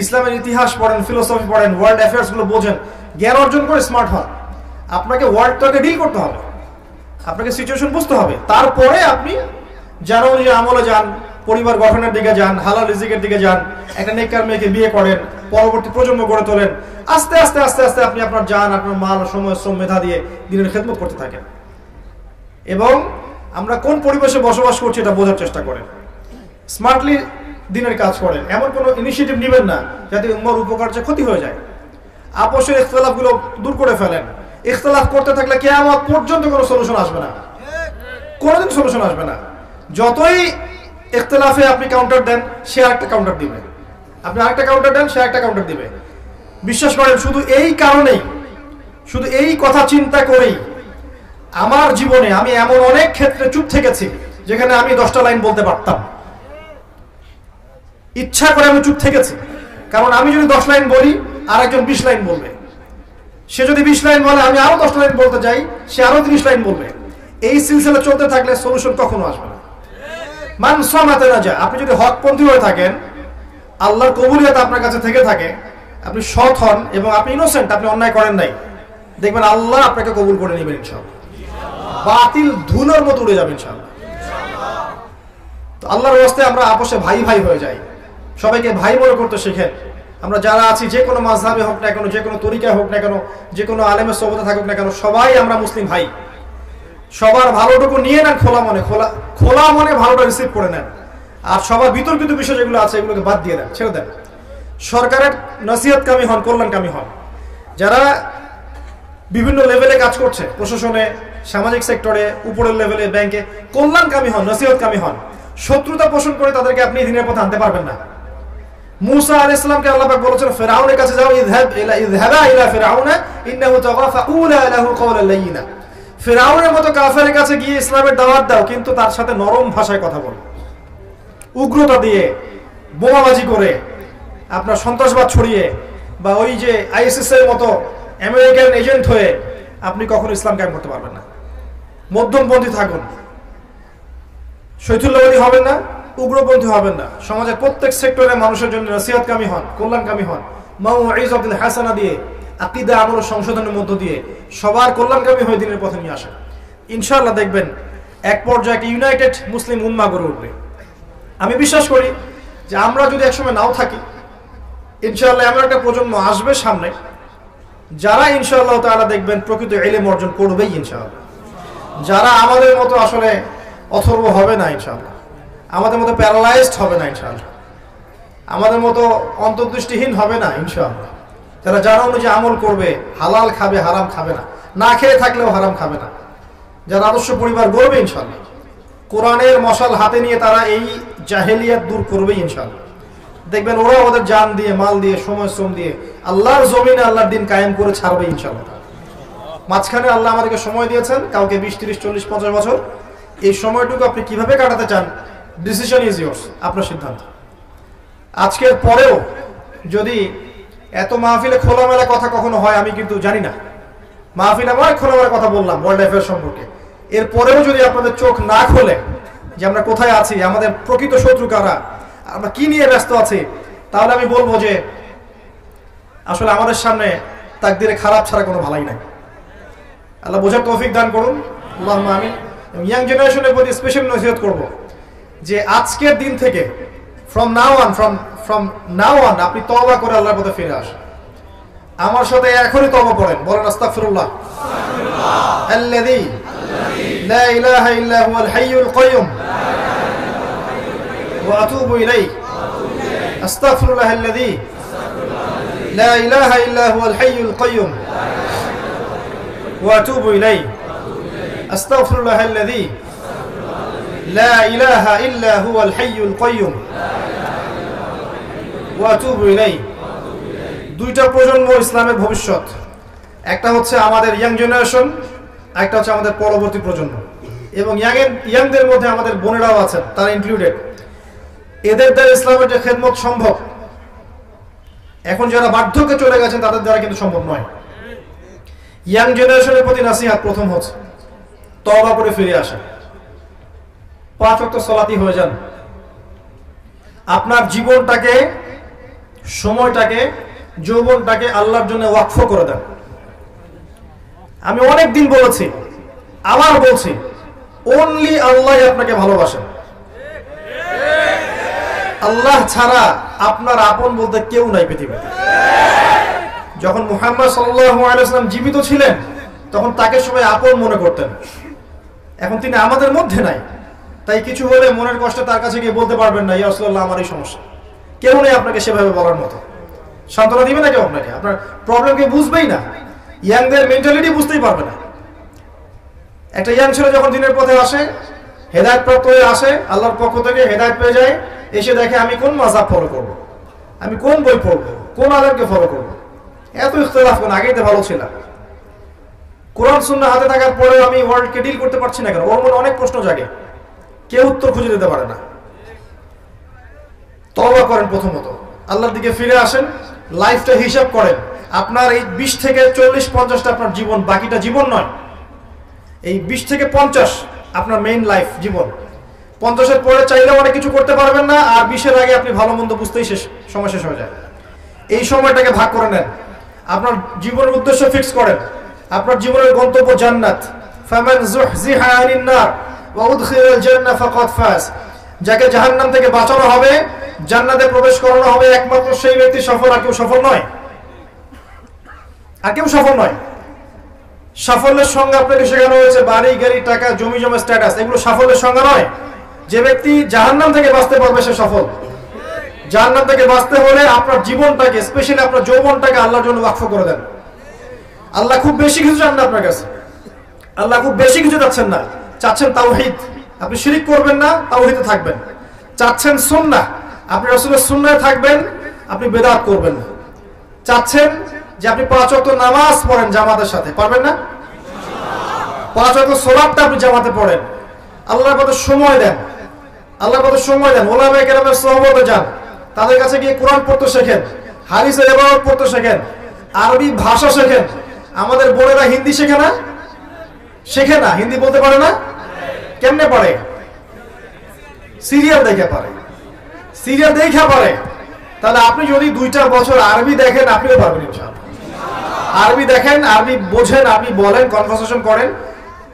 ইসলামের ইতিহাস পড়েন, ফিলোসফি পড়েন, ওয়ার্ল্ড অ্যাফেয়ার্স গুলো বোঝেন, জ্ঞান অর্জন করে স্মার্ট হন। আপনাকে ওয়ার্ল্ডটাকে ডিল করতে হবে, আপনাকে সিচুয়েশন বুঝতে হবে, তারপরে আপনি যারা অনুযায়ী আমলে যান, পরিবার গঠনের দিকে যান, হালাল রিজিকের দিকে যান, একটা নেককার মেয়েকে বিয়ে করেন, পরবর্তী প্রজন্ম গড়ে তোলেন। আস্তে আস্তে আস্তে আস্তে আপনি আপনার জান, আপনার মাল, সময়, শ্রম, মেধা দিয়ে দিনের খেদমত করতে থাকেন। এবং আমরা কোন পরিবেশে বসবাস করছি এটা বোঝার চেষ্টা করেন, স্মার্টলি দিনের কাজ করেন। এমন কোনো ইনিশিয়েটিভ নেবেন না যাতে উম্মার উপকার যে ক্ষতি হয়ে যায়। আপোষের ইখতিলাফগুলো দূর করে ফেলেন। ইখতিলাফ করতে থাকলে কিয়ামত পর্যন্ত কোনো সলিউশন আসবে না, কোনোদিন সলিউশন আসবে না। যতই ইখতিলাফে আপনি কাউন্টার দেন, সে আরেকটা কাউন্টার দিবে, আপনি আরেকটা কাউন্টার দেন, সে একটা কাউন্টার দিবে। বিশ্বাস করেন, শুধু এই কারণেই, শুধু এই কথা চিন্তা করেই আমার জীবনে আমি এমন অনেক ক্ষেত্রে চুপ থেকেছি যেখানে আমি 10টা লাইন বলতে পারতাম। ইচ্ছা করে আমি চুপ থেকেছি, কারণ আমি যদি 10 লাইন বলি আর একজন 20 লাইন বলবে, সে যদি 20 লাইন বলে আমি আরো 10 লাইন বলতে যাই, সে আরো 30 লাইন বলবে। এই সিলসিলা চলতে থাকলে সলিউশন কখনো আসবে না। মান সামাতে না যায়। আপনি যদি হকপন্থী হয়ে থাকেন, আল্লাহর কবুলিয়ত আপনার কাছে থেকে থাকে, আপনি সৎ হন এবং আপনি ইনোসেন্ট, আপনি অন্যায় করেন নাই, দেখবেন আল্লাহ আপনাকে কবুল করে নেবেন ইনশাআল্লাহ। বাতিল ধুলোর মতো উড়ে যাবে ইনশাআল্লাহ। তো আল্লাহর ওয়াস্তে আমরা আপোষে ভাই ভাই হয়ে যাই, সবাইকে ভাই মনে করতে শেখেন। আমরা যারা আছি, যে কোনো মাযহাবে হোক না কেন, যে কোনো তরিকায় হোক না কেন, যে কোনো আলেমের সোহবতে থাকুক না কেন, সবাই আমরা মুসলিম ভাই। সবার ভালোটুকু নিয়ে নেন, খোলা মনে ভালোটা রিসিভ করে নেন। আর সবার বিতর্কিত বিষয় যেগুলো আছে এগুলোকে বাদ দিয়ে দেন, ছেড়ে দেন। সরকারের নসিহতকামী হন, কল্যাণকামী হন। যারা বিভিন্ন লেভেলে কাজ করছে, প্রশাসনে, সামাজিক সেক্টরে, উপরের লেভেলে, ব্যাংকে, কল্যাণকামী হন, নসিহতকামী হন। শত্রুতা পোষণ করে তাদেরকে আপনি দিনের পথে আনতে পারবেন না। মুসা আলাইহিস সালামকে আল্লাহ পাক বলেছেন, ফিরআউনের কাছে যাও, ইযহাবা ইলা ফিরআউনা ইন্নাহু তাগা ফাকুলা লাহু কওলান লাইয়িনা। ফিরআউনের মতো কাফেরের কাছে গিয়ে ইসলামের দাওয়াত দাও, কিন্তু তার সাথে নরম ভাষায় কথা বলো। উগ্রতা দিয়ে, বোমাবাজি করে, আপনার সন্ত্রাসবাদ ছড়িয়ে, বা ওই যে আইএসএস এর মতো আমেরিকান এজেন্ট হয়ে আপনি কখনো ইসলাম কায়েম করতে পারবেন না। মধ্যমপন্থী থাকুন, শৈথুল্যবাদী হবেন না, উগ্রপন্থী হবেন না। সমাজের প্রত্যেক সেক্টরে মানুষের জন্য নসিহতকামী হন, কল্যাণকামী হন। মাউইযাতুল হাসানা দিয়ে, আকীদা আমল সংশোধনের মধ্য দিয়ে সবার কল্যাণকামী হয়ে দিনের পথে নিয়ে আসেন। ইনশাআল্লাহ দেখবেন এক পর্যায়ে একটা ইউনাইটেড মুসলিম উম্মাহ গড়ে উঠবে। আমি বিশ্বাস করি যে আমরা যদি একসময় নাও থাকি, ইনশাআল্লাহ এমন একটা প্রজন্ম আসবে সামনে, যারা ইনশাআল্লাহ তাআলা দেখবেন প্রকৃত ইলম অর্জন করবেই ইনশাআল্লাহ। যারা আমাদের মতো আসলে অথর্ব হবে না ইনশাআল্লাহ, আমাদের মতো প্যারালাইজড হবে না ইনশাআল্লাহ, আমাদের মতো অন্তর্দৃষ্টিহীন হবে না ইনশাআল্লাহ। যারা জানা অনুযায়ী আমল করবে, হালাল খাবে, হারাম খাবে না, না খেয়ে থাকলেও হারাম খাবে না, যারা আদর্শ পরিবার গড়বে ইনশাআল্লাহ, কোরআনের মশাল হাতে নিয়ে তারা এই জাহেলিয়াত দূর করবে ইনশাআল্লাহ। দেখবেন ওরা ওদের জান দিয়ে, মাল দিয়ে, সময় শ্রম দিয়ে আল্লাহর জমিনে আল্লাহর দিন কায়েম করে ছাড়বে ইনশাআল্লাহ। মাঝখানে আল্লাহ আমাদেরকে সময় দিয়েছেন, কাউকে 20, 30, 40, 50 বছর। এই সময়টুকু আপনি কিভাবে কাটাতে চান, ডিসিশন ইজ ইয়োর্স, আপনার সিদ্ধান্ত। আজকের পরেও যদি এত মাহফিলে খোলামেলা কথা কখনো হয় আমি কিন্তু জানি না। মাহফিলে আমার খোলামেলা কথা বললাম ওয়ার্ল্ড অ্যাফেয়ার সম্পর্কে, এরপরেও যদি আপনাদের চোখ না খোলে যে আমরা কোথায় আছি, আমাদের প্রকৃত শত্রু কারা, আমরা কি নিয়ে ব্যস্ত আছি, তাহলে আমি বলবো যে আসলে আমাদের সামনে তাকদিরে খারাপ ছাড়া কোনো ভালাই নাই। আল্লাহ বোঝার তৌফিক দান করুন, আল্লাহুম্মা আমিন। ইয়াং জেনারেশনের প্রতি স্পেশাল নসিহত করব যে আজকের দিন থেকে ফ্রম নাও অন আপনি তওবা করে আল্লাহর পথে ফিরে আসেন। আমার সাথে এখনই তওবা পড়েন, বলেন আস্তাগফিরুল্লাহ আল্লাযী লা ইলাহা ইল্লা হুয়াল হাইয়ুল কাইয়ুম ওয়া আতুবু ইলাইহি আস্তাগফিরুল্লাহ আল্লাযী লা ইলাহা ইল্লা হুয়াল হাইয়ুল কাইয়ুম ওয়া আতুবু ইলাইহি আস্তাগফিরুল্লাহ আল্লাযী লা ইলাহা ইল্লা হুয়াল হাইয়ুল কাইয়ুম ওয়া আতুবু ইলাইহি। দুইটা প্রজন্ম ইসলামের ভবিষ্যৎ, একটা হচ্ছে আমাদের ইয়াং জেনারেশন, একটা হচ্ছে আমাদের পরবর্তী প্রজন্ম। এবং ইয়াংদের মধ্যে আমাদের বোনেরাও আছেন, তারা ইনক্লুডেড। এদের দ্বারা ইসলামের যে খেদমত সম্ভব, এখন যারা বার্ধক্যে চলে গেছেন তাদের দ্বারা কিন্তু সম্ভব নয়। ইয়াং জেনারেশনের প্রতি নাসিহাত প্রথম হচ্ছে তওবা করে ফিরে আসা, 5 ওয়াক্ত সালাতি হয়ে যান, আপনার জীবনটাকে, সময়টাকে, যৌবনটাকে আল্লাহর জন্য ওয়াকফ করে দেন। আমি অনেক দিন বলেছি, আবার বলছি, অনলি আল্লাহ আপনাকে ভালোবাসেন। আল্লাহ ছাড়া আপনার আপন বলতে কেউ নাই পৃথিবীতে। যখন মুহাম্মদ সাল্লাল্লাহু আলাইহি ওয়াসাল্লাম জীবিত ছিলেন তখন তাকে সবাই আপন মনে করতেন। এখন তিনি আমাদের মধ্যে নাই, তাই কিছু হলে মনের কষ্টে তার কাছে গিয়ে বলতে পারবেন না, ইয়া রাসূলুল্লাহ আমার এই সমস্যা। কেউ নেই আপনাকে সেভাবে বলার মতো, সান্ত্বনা দিবে না কেউ আপনাকে, আপনার প্রবলেমকে বুঝবেই না। ইয়াংদের মেন্টালিটি বুঝতেই পারবে না। একটা ইয়াং ছেলে যখন দিনের পথে আসে, হেদায়েত প্রাপ্ত হয়ে আসে, আল্লাহর পক্ষ থেকে হেদায়েত পেয়ে যায়, এসে দেখে আমি কোন মাযহাব ফলো করব, আমি কোন বই পড়বো, কোন আলেমকে ফলো করব, এত ইখতিলাফ কোন, আগেই তো ভালো ছিলাম। কোরআন সুন্নাহ হাতে থাকার পরে আমি ওয়ার্ল্ডকে ডিল করতে পারছি না কেন? ওর মনে অনেক প্রশ্ন জাগে, কেউ উত্তর খুঁজে দিতে পারে না। তওবা করেন, প্রথমত আল্লাহর দিকে ফিরে আসেন, লাইফটা হিসাব করেন। আপনার এই 20 থেকে 40-50টা আপনার জীবন, বাকিটা জীবন নয়। এই 20 থেকে 50 আপনার মেইন লাইফ, জীবন। 50-এর পরে চাইলেও অনেক কিছু করতে পারবেন না, আর 20-এর আগে আপনি ভালো মন্দ বুঝতেই সময় শেষ হয়ে যায়। এই সময়টাকে ভাগ করে নেন, আপনার জীবনের উদ্দেশ্য ফিক্স করেন। আপনার জীবনের গন্তব্য জান্নাত। ফামান যুহজিহা আনিন নার ওয়া উদখিলাল জান্নাহ ফাকাদ ফাজ। যাকে জাহান্নাম থেকে বাঁচানো হবে, জান্নাতে প্রবেশ করানো হবে, একমাত্র সেই ব্যক্তি সফল, আর কেউ সফল নয়। আর কেউ সফল নয়। সাফল্যের সংজ্ঞা আপনাকে শেখানো হয়েছে বাড়ি, গাড়ি, টাকা, জমি জমা, স্ট্যাটাস, এগুলো সাফল্যের সংজ্ঞা নয়। যে ব্যক্তি জাহান্নাম থেকে বাঁচতে পারবে সে সফল। জাহান্নাম থেকে বাঁচতে হলে আপনার জীবনটাকে, স্পেশালি আপনার যৌবনটাকে আল্লাহর জন্য ওয়াকফ করে দেন। আল্লাহ খুব বেশি কিছু চান না আপনার কাছে, আল্লাহ খুব বেশি কিছু চাচ্ছেন না। চাচ্ছেন তাওহীদ, আপনি শিরক করবেন না, তাওহীদে থাকবেন। চাচ্ছেন সুন্নাহ, আপনি রাসূলের সুন্নাহে থাকবেন, আপনি বেদাত করবেন না। চাচ্ছেন যে আপনি 5 ওয়াক্ত নামাজ পড়েন জামাতের সাথে, পারবেন না? 5 ওয়াক্ত সালাতটা আপনি জামাতে পড়েন, আল্লাহর পথে সময় দেন, আল্লাহর পথে সময় দেন। ওলামায়ে কেরামের সোহবতে যান, তাদের কাছে গিয়ে কোরআন পড়তে শেখেন, হাদিসের ইবাদত পড়তে শেখেন, আরবি ভাষা শেখেন। আমাদের বোনেরা হিন্দি শেখে না, শেখে না, হিন্দি বলতে পারে না। কেমনে পারে? সিরিয়াল দেখে পারে, সিরিয়াল দেখে পারে। তাহলে আপনি যদি 2টা বছর আরবি দেখেন, আপনিও পারবেন ইনশাআল্লাহ। আরবি দেখেন, আরবি বোঝেন, আপনি বলেন, কনভারসেশন করেন,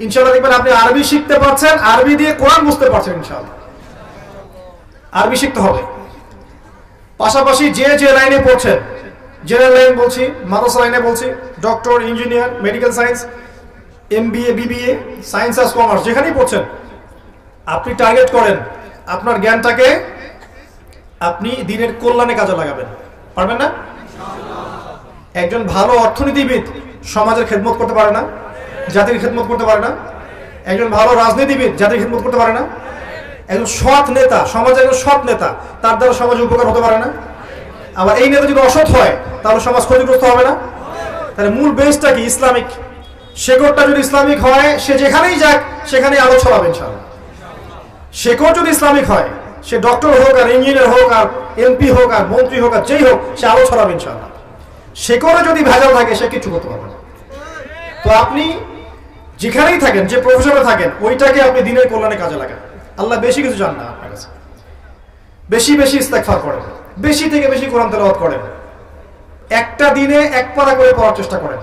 ইনশাআল্লাহ দেখবেন আপনি আরবি শিখতে পারছেন, আরবি দিয়ে কোরআন বুঝতে পারছেন ইনশাআল্লাহ। আরবি শিখতে হবে। পাশাপাশি যে লাইনে পড়ছেন, জেনারেল লাইন বলছি, মাদ্রাসা লাইনে বলছি, doctor, engineer, medical science, MBA, BBA, science আর কমার্স, যেখানেই পড়ছেন, আপনি টার্গেট করেন আপনার জ্ঞানটাকে আপনি দিনের কল্যাণে কাজে লাগাবেন। পারবেন না? একজন ভালো অর্থনীতিবিদ সমাজের খেদমত করতে পারে না, জাতির খেদমত করতে পারে না। একজন ভালো রাজনীতিবিদ জাতির খেদমত করতে পারে না। একজন সৎ নেতা, সমাজের একজন সৎ নেতা, তার দ্বারা সমাজের উপকার হতে পারে না। আবার এই নেতা যদি অসৎ হয় তাহলে সমাজ ক্ষতিগ্রস্ত হবে না। তাহলে মূল বেসটা কি? ইসলামিক। শেকড়টা যদি ইসলামিক হয়, সে যেখানেই যাক সেখানেই আলো ছড়াবে ইনশাআল্লাহ। শেকড় যদি ইসলামিক হয়, সে ডক্টর হোক আর ইঞ্জিনিয়ার হোক আর MP হোক আর মন্ত্রী হোক আর যেই হোক, সে আলো ছড়াবে ইনশাআল্লাহ। শেকড়ে যদি ভেজাল থাকে সে কিছু করতে পারবে না। তো আপনি যেখানেই থাকেন, যে প্রফেশনে থাকেন, ওইটাকে আপনি দিনের কল্যাণে কাজে লাগান। আল্লাহ বেশি কিছু জান না আপনার কাছে। বেশি বেশি ইস্তেগফার করেন, বেশি থেকে বেশি কোরআন তেলাওয়াত করেন, একটা দিনে এক পারা করে পড়ার চেষ্টা করেন,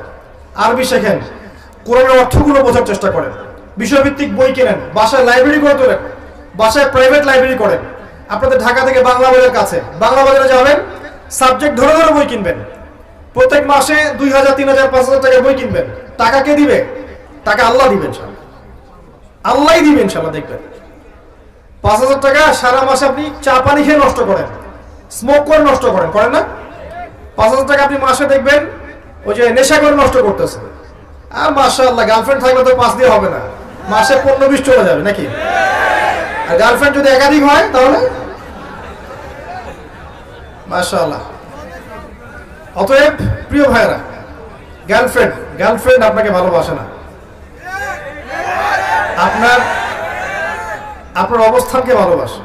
আরবি শেখেন, কোরআনের অর্থগুলো বোঝার চেষ্টা করেন, বিষয়ভিত্তিক বই কেনেন, বাসায় লাইব্রেরি করে তোলেন, বাসায় প্রাইভেট লাইব্রেরি করেন। আপনাদের ঢাকা থেকে বাংলা বাজার কাছে, বাংলা বাজারে যাবেন, সাবজেক্ট ধরে ধরে বই কিনবেন। প্রত্যেক মাসে 2000, 3000, 5000 টাকা বই কিনবেন। টাকা কে দিবে? টাকা আল্লাহ দিবেন, আল্লাহই দিবেন ইনশাআল্লাহ। দেখবেন 5000 টাকা সারা মাসে আপনি চা পানি খেয়ে নষ্ট করেন, স্মোক করে নষ্ট করেন, করেন না? 5000 টাকা আপনি মাসে দেখবেন ওই যে নেশা করে নষ্ট করতেছে। আর মাশাআল্লাহ গার্লফ্রেন্ড থাকলে তো 5 দিয়ে হবে না, মাসে 15-20 চলে যাবে নাকি? আর গার্লফ্রেন্ড যদি একাধিক হয় তাহলে মাশাআল্লাহ। অতএব প্রিয় ভাইরা, গার্লফ্রেন্ড আপনাকে ভালোবাসে না, আপনার অবস্থানকে ভালোবাসে।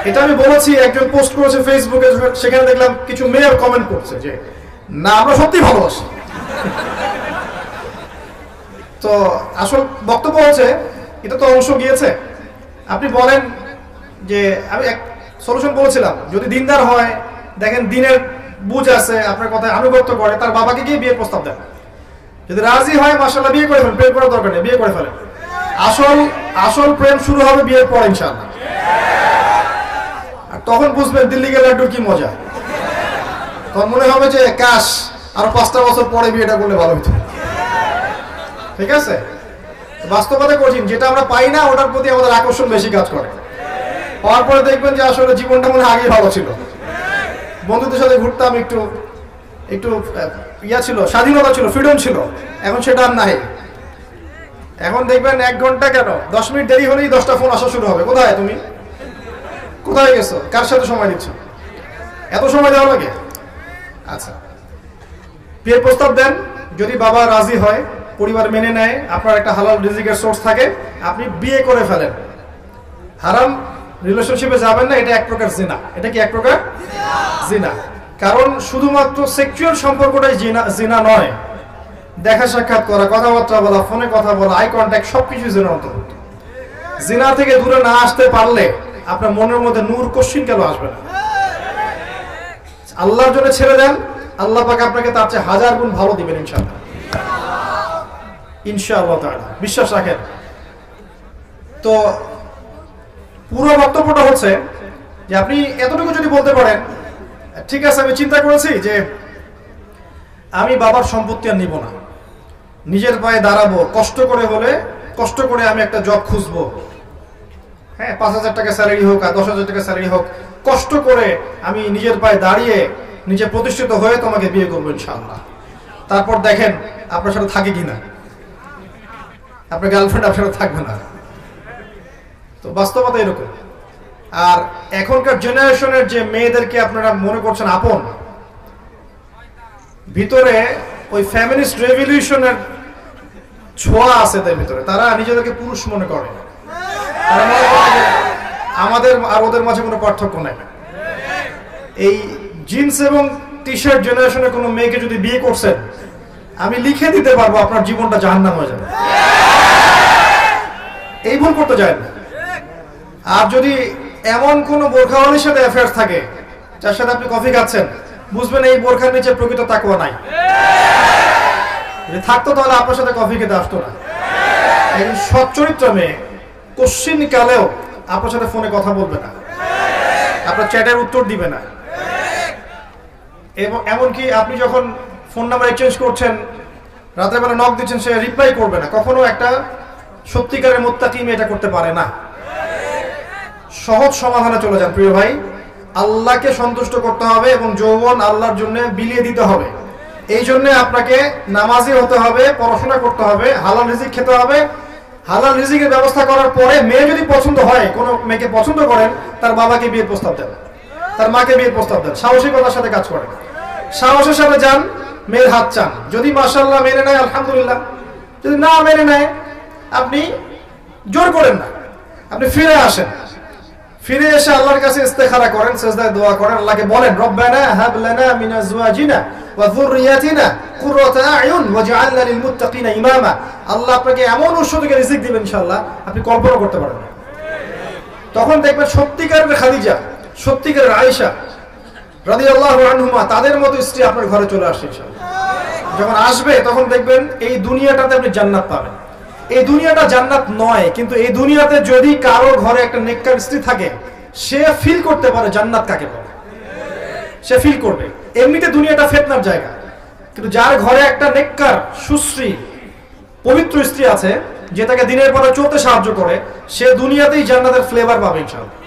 এটা আমি বলেছি, একজন পোস্ট করেছে ফেসবুকে, সেখানে দেখলাম কিছু মেয়ের কমেন্ট করছে যে না আমরা সত্যি ভালোবাসি। তো আসল বক্তব্য হচ্ছে এটা তো অংশ গিয়েছে। আপনি বলেন যে আমি এক সলিউশন বলেছিলাম, যদি দিনদার হয়, দেখেন দিনের বুঝ আছে, আপনার কথায় আনুগত্য করে, তার বাবাকে গিয়ে বিয়ের প্রস্তাব দেন। যদি রাজি হয় মাশাআল্লাহ বিয়ে করে ফেলেন, প্রেম করার দরকার নেই, বিয়ে করে ফেলেন। আসল প্রেম শুরু হবে বিয়ের পর ইনশাআল্লাহ। আর তখন বুঝবেন দিল্লি গেলে লাড্ডুর কি মজা। তখন মনে হবে যে কাশ আরো 5টা বছর পরে বিয়েটা করলে ভালো হতো। ঠিক আছে? বাস্তবতা কঠিন, যেটা আমরা পাই না ওটার প্রতি আমাদের আকর্ষণ বেশি কাজ করে। পাওয়ার পরে দেখবেন যে আসলে জীবনটা মনে আগেই ভালো ছিল, বন্ধুদের সাথে ঘুরতাম, একটু ইয়া ছিল, স্বাধীনতা ছিল, ফ্রিডম ছিল। এখন সেটা আর নাই। এখন দেখবেন 1 ঘন্টা কেন 10 মিনিট দেরি হলেই 10টা ফোন আসা শুরু হবে। কোথায় তুমি, কোথায় গেছো, কার সাথে সময় দিচ্ছ, এত সময় দেওয়া লাগে? আচ্ছা, বিয়ের প্রস্তাব দেন, যদি বাবা রাজি হয়, পরিবার মেনে নেয়, আপনার একটা হালাল রিজিকের সোর্স থাকে, আপনি বিয়ে করে ফেলেন। হারাম রিলেশনশিপে যাবেন না, এটা এক প্রকার জিনা। এটা কি এক প্রকার জিনা? কারণ শুধুমাত্র সেক্সুয়াল সম্পর্কটাই জিনা নয়, দেখা সাক্ষাৎ করা, কথাবার্তা বলা, ফোনে কথা বলা, আই কন্ট্যাক্ট, সবকিছু জিনার অন্তর্ভুক্ত। জিনা থেকে দূরে না আসতে পারলে আপনার মনের মধ্যে নূর কশিন কেন আসবে না? আল্লাহর জন্য ছেড়ে দেন, আল্লাহ পাক আপনাকে তার চেয়ে 1000 গুণ ভালো দিবেন ইনশাআল্লাহ। ইনশাআল্লাহ তাআলা বিশ্বাস রাখেন। তো পুরো বক্তব্যটা হচ্ছে যে আপনি এতটুকু যদি বলতে পারেন, ঠিক আছে আমি চিন্তা করেছি যে আমি বাবার সম্পত্তি আর নিব না, নিজের পায়ে দাঁড়াবো, কষ্ট করে হলে কষ্ট করে আমি একটা জব খুঁজবো, হ্যাঁ 5000 টাকা স্যালারি হোক আর 10,000 টাকা স্যালারি হোক, কষ্ট করে আমি নিজের পায়ে দাঁড়িয়ে নিজে প্রতিষ্ঠিত হয়ে তোমাকে বিয়ে করবো ইনশাআল্লাহ। তারপর দেখেন আপনার সাথে থাকে কিনা, আপনার গার্লফ্রেন্ড আপনার সাথে থাকবে না। তো বাস্তবতা এরকম। আর এখনকার জেনারেশনের যে মেয়েদেরকে আপনারা মনে করছেন আপন, ভিতরে ওই ফেমিনিস্ট রেভলিউশনের ছোঁয়া আছে তার ভিতরে। তারা নিজেদেরকে পুরুষ মনে করে, তারা মনে করে যে আমাদের আর ওদের মাঝে কোনো পার্থক্য নাই। এই জিন্স এবং টি শার্ট জেনারেশনের কোনো মেয়েকে যদি বিয়ে করছেন, আমি লিখে দিতে পারবো আপনার জীবনটা জাহান্নাম হয়ে যাবে। এই ভুল করতে যায় না। আর যদি এমন কোন বোরখাওয়ালির সাথে অ্যাফেয়ার্স থাকে, যার সাথে আপনি কফি খাচ্ছেন, বুঝবেন এই বোরখার নিচে প্রকৃত তাকওয়া নাই। যদি থাকতো তাহলে আপনার সাথে কফি খেতে আসতো না। একজন সৎ চরিত্র মেয়ে কোশ্চিন কালেও আপনার সাথে ফোনে কথা বলবে না, আপনার চ্যাটের উত্তর দিবে না। এবং এমনকি আপনি যখন ফোন নাম্বার এক্সচেঞ্জ করছেন, রাতের বেলা নক দিচ্ছেন, সে রিপ্লাই করবে না। কখনো একটা সত্যিকারের মুত্তাকি মেয়ে এটা করতে পারে না। সহজ সমাধানে চলে যান প্রিয় ভাই। আল্লাহকে সন্তুষ্ট করতে হবে এবং যৌবন আল্লাহর জন্য বিলিয়ে দিতে হবে। এই জন্য আপনাকে নামাজি হতে হবে, পড়াশোনা করতে হবে, হালাল রিজিক খেতে হবে। হালাল রিজিকের ব্যবস্থা করার পরে মেয়ে যদি পছন্দ হয়, কোনো মেয়েকে পছন্দ করেন, তার বাবাকে বিয়ের প্রস্তাব দেন, তার মাকে বিয়ের প্রস্তাব দেন। সাহসিকতার সাথে কাজ করেন, সাহসের সাথে যান, মেয়ের হাত চান। যদি মাশাআল্লাহ মেনে নেয় আলহামদুলিল্লাহ, যদি না মেনে নেয় আপনি জোর করেন না, আপনি ফিরে আসেন। ফিরে এসে আল্লাহর কাছে ইস্তেখারা করেন, সিজদায় দোয়া করেন, আল্লাহকে বলেন রব্বানা হাব লানা মিন আজওয়াজিনা ওয়া যুররিয়াতিনা কুররাতা আয়ুন ওয়াজআলনা লিল মুত্তাকিনা ইমামা। আল্লাহ আপনাকে এমন উৎস থেকে রিজিক দিবেন ইনশাআল্লাহ আপনি কল্পনা করতে পারেন না। তখন দেখবেন সত্যিকারের খাদিজা, সত্যিকারের আয়েশা রাদিয়াল্লাহু আনহুমা তাদের মতো স্ত্রী আপনার ঘরে চলে আসছে ইনশাআল্লাহ। যখন আসবে তখন দেখবেন এই দুনিয়াটাতে আপনি জান্নাত পাবেন। এই দুনিয়াটা জান্নাত নয়, কিন্তু এই দুনিয়াতে যদি কারো ঘরে একটা নেককার স্ত্রী থাকে সে ফিল করতে পারে জান্নাত কাকে বলে, সে ফিল করবে। এমনিতে দুনিয়াটা ফিতনার জায়গা, কিন্তু যার ঘরে একটা নেককার সুশ্রী পবিত্র স্ত্রী আছে যে তাকে দিনের পরে চলতে সাহায্য করে, সে দুনিয়াতেই জান্নাতের ফ্লেভার পাবে ইনশাআল্লাহ।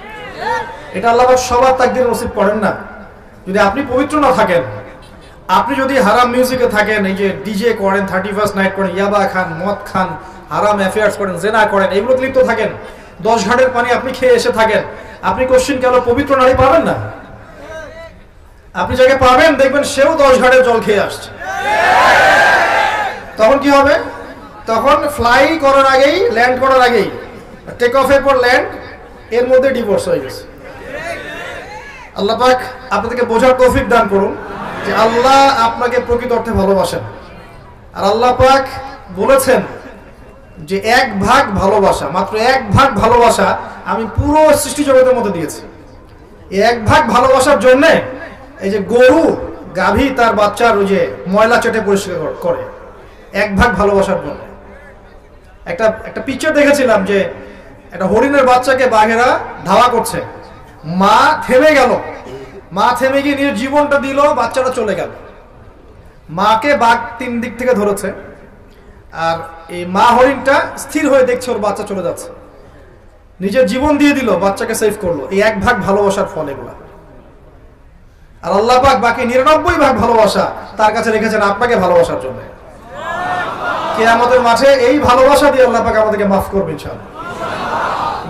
এটা আল্লাহ পাক সবার তাকদীর নসিব করেন না। যদি আপনি পবিত্র না থাকেন, আপনি যদি হারাম মিউজিকে থাকেন, এই যে ডিজে করেন, 31st নাইট করেন, ইয়াবা খান, মদ খান, হারাম অ্যাফেয়ার্স করেন, জেনা করেন, এগুলো লিপ্ত থাকেন, 10 ঘাটের পানি আপনি খেয়ে এসে থাকেন, আপনি কোশ্চিন কেন পবিত্র নারী পাবেন না? আপনি যাকে পাবেন দেখবেন সেও 10 ঘাটের জল খেয়ে আসছে। তখন কি হবে? তখন ফ্লাই করার আগেই, ল্যান্ড করার আগেই, টেক অফের পর ল্যান্ড, এর মধ্যে ডিভোর্স হয়ে গেছে। আল্লাহ পাক আপনাদেরকে বোঝার তৌফিক দান করুন যে আল্লাহ আপনাকে প্রকৃত অর্থে ভালোবাসেন। আর আল্লাহ পাক বলেছেন যে 1 ভাগ ভালোবাসা, মাত্র 1 ভাগ ভালোবাসা আমি পুরো সৃষ্টি জগতের মধ্যে দিয়েছি। এই 1 ভাগ ভালোবাসার জন্য এই যে গরু গাভী তার বাচ্চার ওই যে ময়লা চেটে পরিষ্কার করে, 1 ভাগ ভালোবাসার জন্য। একটা পিকচার দেখেছিলাম যে একটা হরিণের বাচ্চাকে বাঘেরা ধাওয়া করছে, মা থেমে গেল, মা থেমে গিয়ে নিজের জীবনটা দিল, বাচ্চাটা চলে গেল। মাকে বাঘ 3 দিক থেকে ধরেছে, আর এই মা হরিণটা স্থির হয়ে দেখছে ওর বাচ্চা চলে যাচ্ছে, নিজের জীবন দিয়ে দিল, বাচ্চাকে সেভ করলো। এই 1 ভাগ ভালোবাসার ফল এগুলা। আর আল্লাহ পাক বাকি 99 ভাগ ভালোবাসা তার কাছে রেখেছেন আপনাকে ভালোবাসার জন্য। কিয়ামতের মাঠে এই ভালোবাসা দিয়ে আল্লাহ পাক আমাদেরকে মাফ করবেন ইনশাআল্লাহ।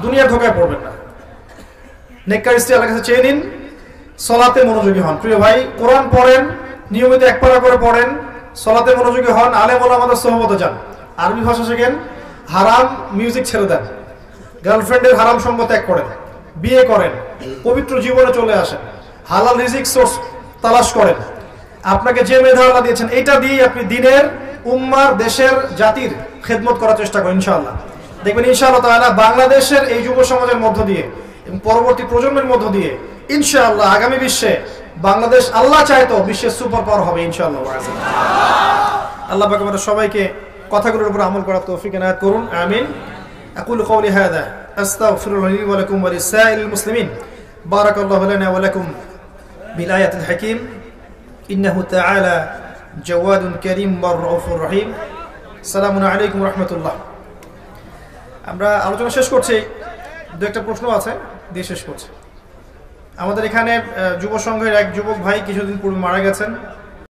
দুনিয়া ঢোকায় পড়বেন না। নেককার স্ত্রী আল্লাহর কাছে চেয়ে নিন, সালাতে মনোযোগী হন। প্রিয় ভাই, কোরআন পড়েন, নিয়মিত 1 পারা করে পড়েন, সালাতে মনোযোগী হন, আলেম ওলামাদের সোহবতে যান, আরবি ভাষা শেখেন, হারাম মিউজিক ছেড়ে দেন, গার্লফ্রেন্ডের হারাম সঙ্গ ত্যাগ করেন, বিয়ে করেন, পবিত্র জীবনে চলে আসেন, হালাল রিজিক সোর্স তালাশ করেন। আপনাকে যে মেধা আল্লাহ দিয়েছেন এটা দিয়ে আপনি দিনের, উম্মার, দেশের, জাতির খেদমত করার চেষ্টা করেন ইনশাআল্লাহ। দেখবেন ইনশাআল্লাহ তাআলা বাংলাদেশের এই যুব সমাজের মধ্য দিয়ে এবং পরবর্তী প্রজন্মের মধ্য দিয়ে ইনশাআল্লাহ আগামী বিশ্বে বাংলাদেশ, আল্লাহ চায় তো বিশ্বের সুপার পাওয়ার হবে ইনশাআল্লাহ। আল্লাহ পাক আমাদের সবাইকে কথাগুলোর উপর আমল করার তৌফিক এনায়েত করুন, আমিন। আকুলু কওলি হাযা আস্তাগফিরুল্লাহ লি ওয়া লাকুম ওয়া লিসাইরিল মুসলিমিন। বারাকাল্লাহু লানা ওয়া লাকুম বিল আয়াতিল হাকীম। ইন্নাহু তাআলা জাওয়াদুন কারীম ওয়া রাউফুর রহিম। আসসালামু আলাইকুম ওয়া রাহমাতুল্লাহ। আমরা আলোচনা শেষ করছি, 2-1টা প্রশ্ন আছে দিয়ে শেষ করছি। আমাদের এখানে যুব সংঘের এক যুবক ভাই কিছুদিন পূর্বে মারা গেছেন।